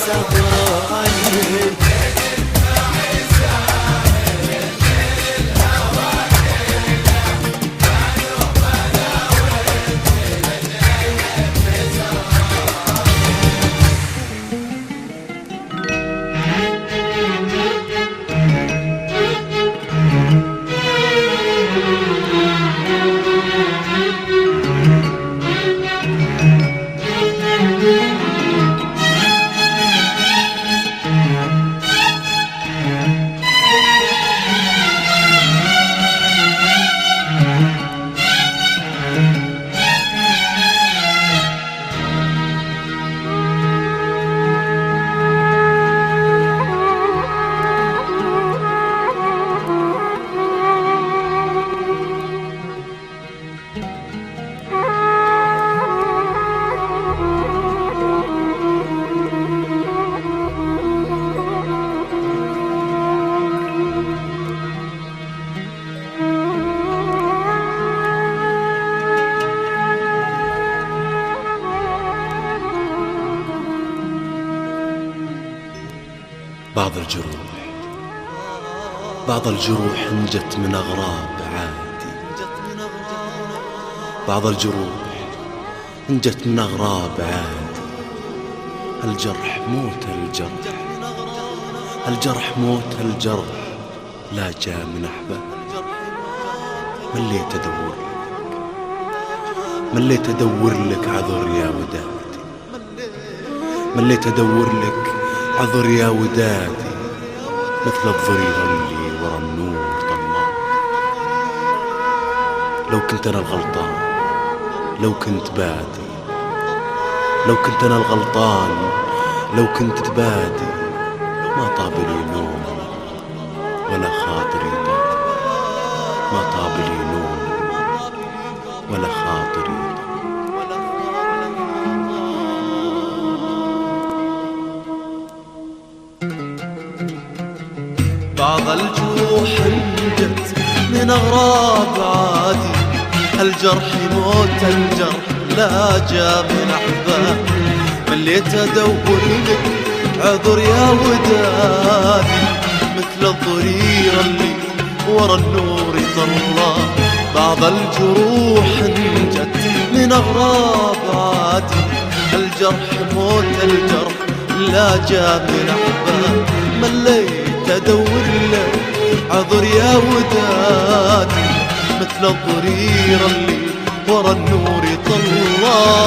S2: سهراني
S11: بعض الجروح انجت من أغراب عادي، بعض الجروح انجت من أغراب عادي. الجرح موت الجرح، الجرح موت الجرح، لا جاء من أحباب. مليت أدور لك، مليت أدور لك عذر يا ودادي، مليت أدور لك عذر يا ودادي، مثل الضرير اللي ورا النور طلع. لو كنت أنا الغلطان، لو كنت بادي، لو كنت أنا الغلطان، لو كنت بادي، ما طاب لي نوم ولا خاطري طاب، ما طاب لي نوم ولا خاطري طاب.
S7: بعض الجروح انجت من أغراب عادي، الجرح موت الجرح، لا جاء من أحباب. مليت أدور لك عذر يا ودادي، مثل الضرير اللي ورا النور طلع. بعض الجروح انجت من أغراب عادي، الجرح موت الجرح، لا جاء من أحباب. مليت أدور لك عذر يا ودادي، مثل الضرير اللي ورا النور طلع.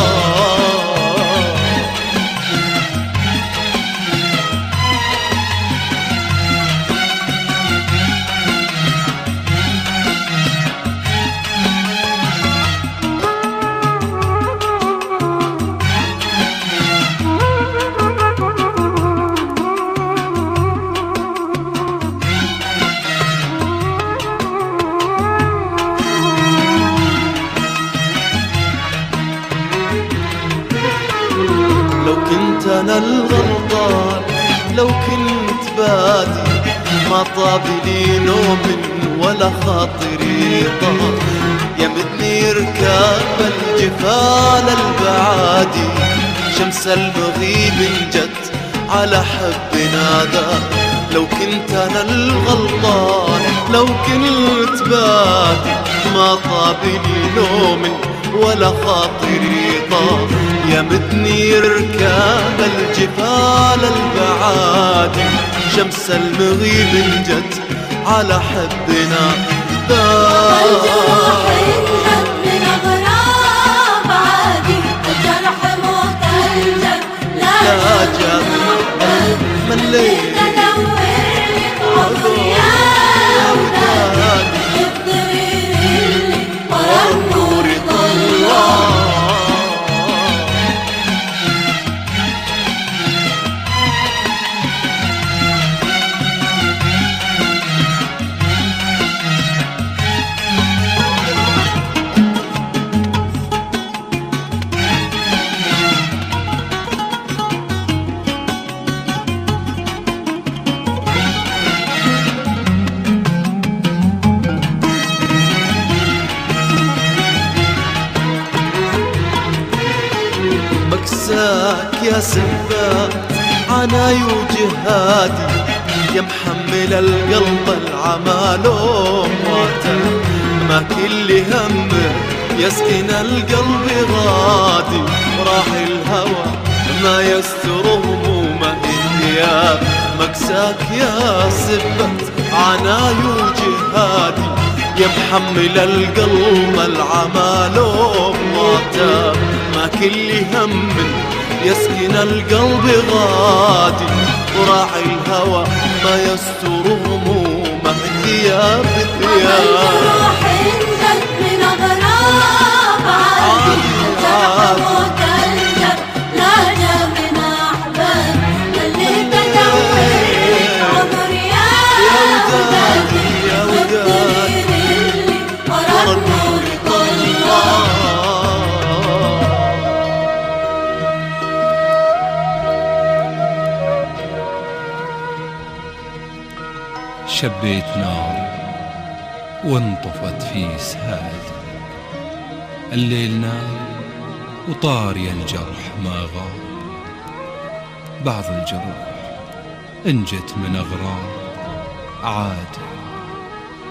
S7: أنا الغلطان، لو كنت بادي، ما طاب لي نوم ولا خاطري طاب. يمدني ركاب الجفال البعادي، شمس المغيب انجت على حب نادى. لو كنت أنا الغلطان، لو كنت بادي، ما طاب لي نوم ولا خاطري طاب. يمدني ركاب الجبال البعادي، شمس المغيب انجت على حبنا.
S8: الجروح انجت من أغراب عادي، الجرح موت الجرح، لا جاء من أحباب. مليت أدور لك عذر يا ودادي، الضرير اللي ورا النور طلع.
S7: مكساك يا سبات
S11: عناي وجهادي يا محمل القلب العمال ومواته ما كل همه يسكن القلب غادي راح الهوى ما يستر همومه الثياب مكساك يا سبت عناي وجهادي يا محمل القلب العمال ومواته ما كل هم يسكن القلب غادي وراح الهوى ما يستر همومه ثياب
S8: روح انت من اغراب عادي موت الجرح لا جا من احباب اللي تدور عمر يا ودادي والدليل اللي ورا النور طلع
S12: شبيت نار وانطفت في سهادي الليل نام وطاري الجرح ما غاب بعض الجروح انجت من أغراب عادي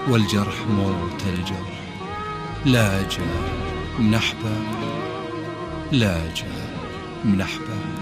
S12: والجرح موت الجرح لا جاء من أحباب لا جاء من أحباب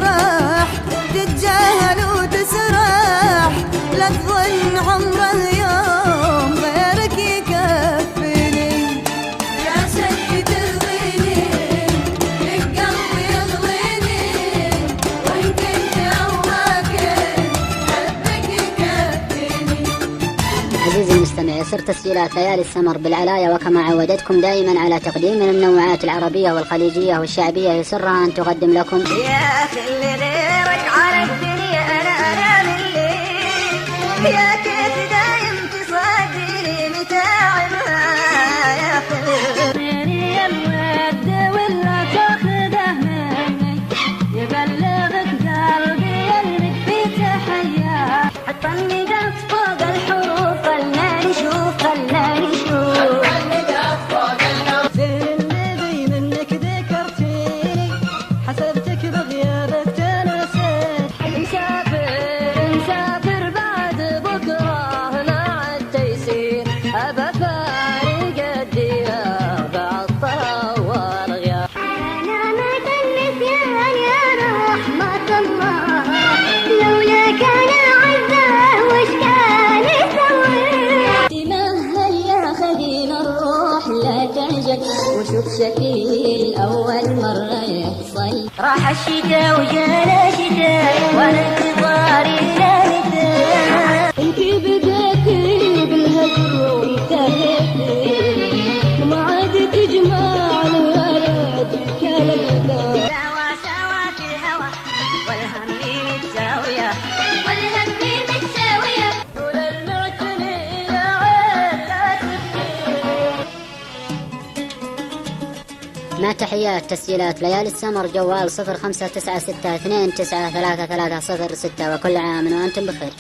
S13: راح تتجاهل وتسرح، لا تظن عمره يوم غيرك يكفيني.
S8: يا سيد ترضيني لك قلبي يغليني، وإن كنت أو ما كنت حبك يكفيني.
S1: عزيزي المستمع، يسر تسجيلات ليالي السمر بالعلاية وكما عودتكم دائما على تقديم من المنوعات العربية والخليجية والشعبية يسرها أن تقدم لكم
S8: يا أخي اللي غيرك على الدنيا أنا من ليل، يا كيف دايم تصادري متاعبها يا أخي.
S6: غيري الود ولا تاخذه مني، يبلغك قلبي انك في تحية.
S8: حط النقاط فوق الحروف خلنا نشوف خلنا نشوف.
S6: زين الذي منك ذكرتيني، حسبتك بغيابك تنسيت. مسافر بعد بكره لا عاد تيسير، ابى فارق الديار بعد طول غياب.
S8: أنا ما النسيان يا رحمة الله، لولاك أنا عزاه وش كان يسوي.
S6: تمهل يا خلينا نروح لا تعجل، وشوف شكيل أول مرة يحصل.
S8: راح الشتاء وجانا شتاء وانا انتظاري لا نداء.
S6: انتي بديتي بالهجر وانتهيتي، وما عاد تجمع الولد كالبدار.
S8: سوا سوا في الهوى والهم متساوية والهم متساوية.
S6: ولا المعتني يا عين لا تبكي.
S1: مع تحيات تسجيلات ليالي السمر، جوال 059629933006، وكل عام وأنتم بخير.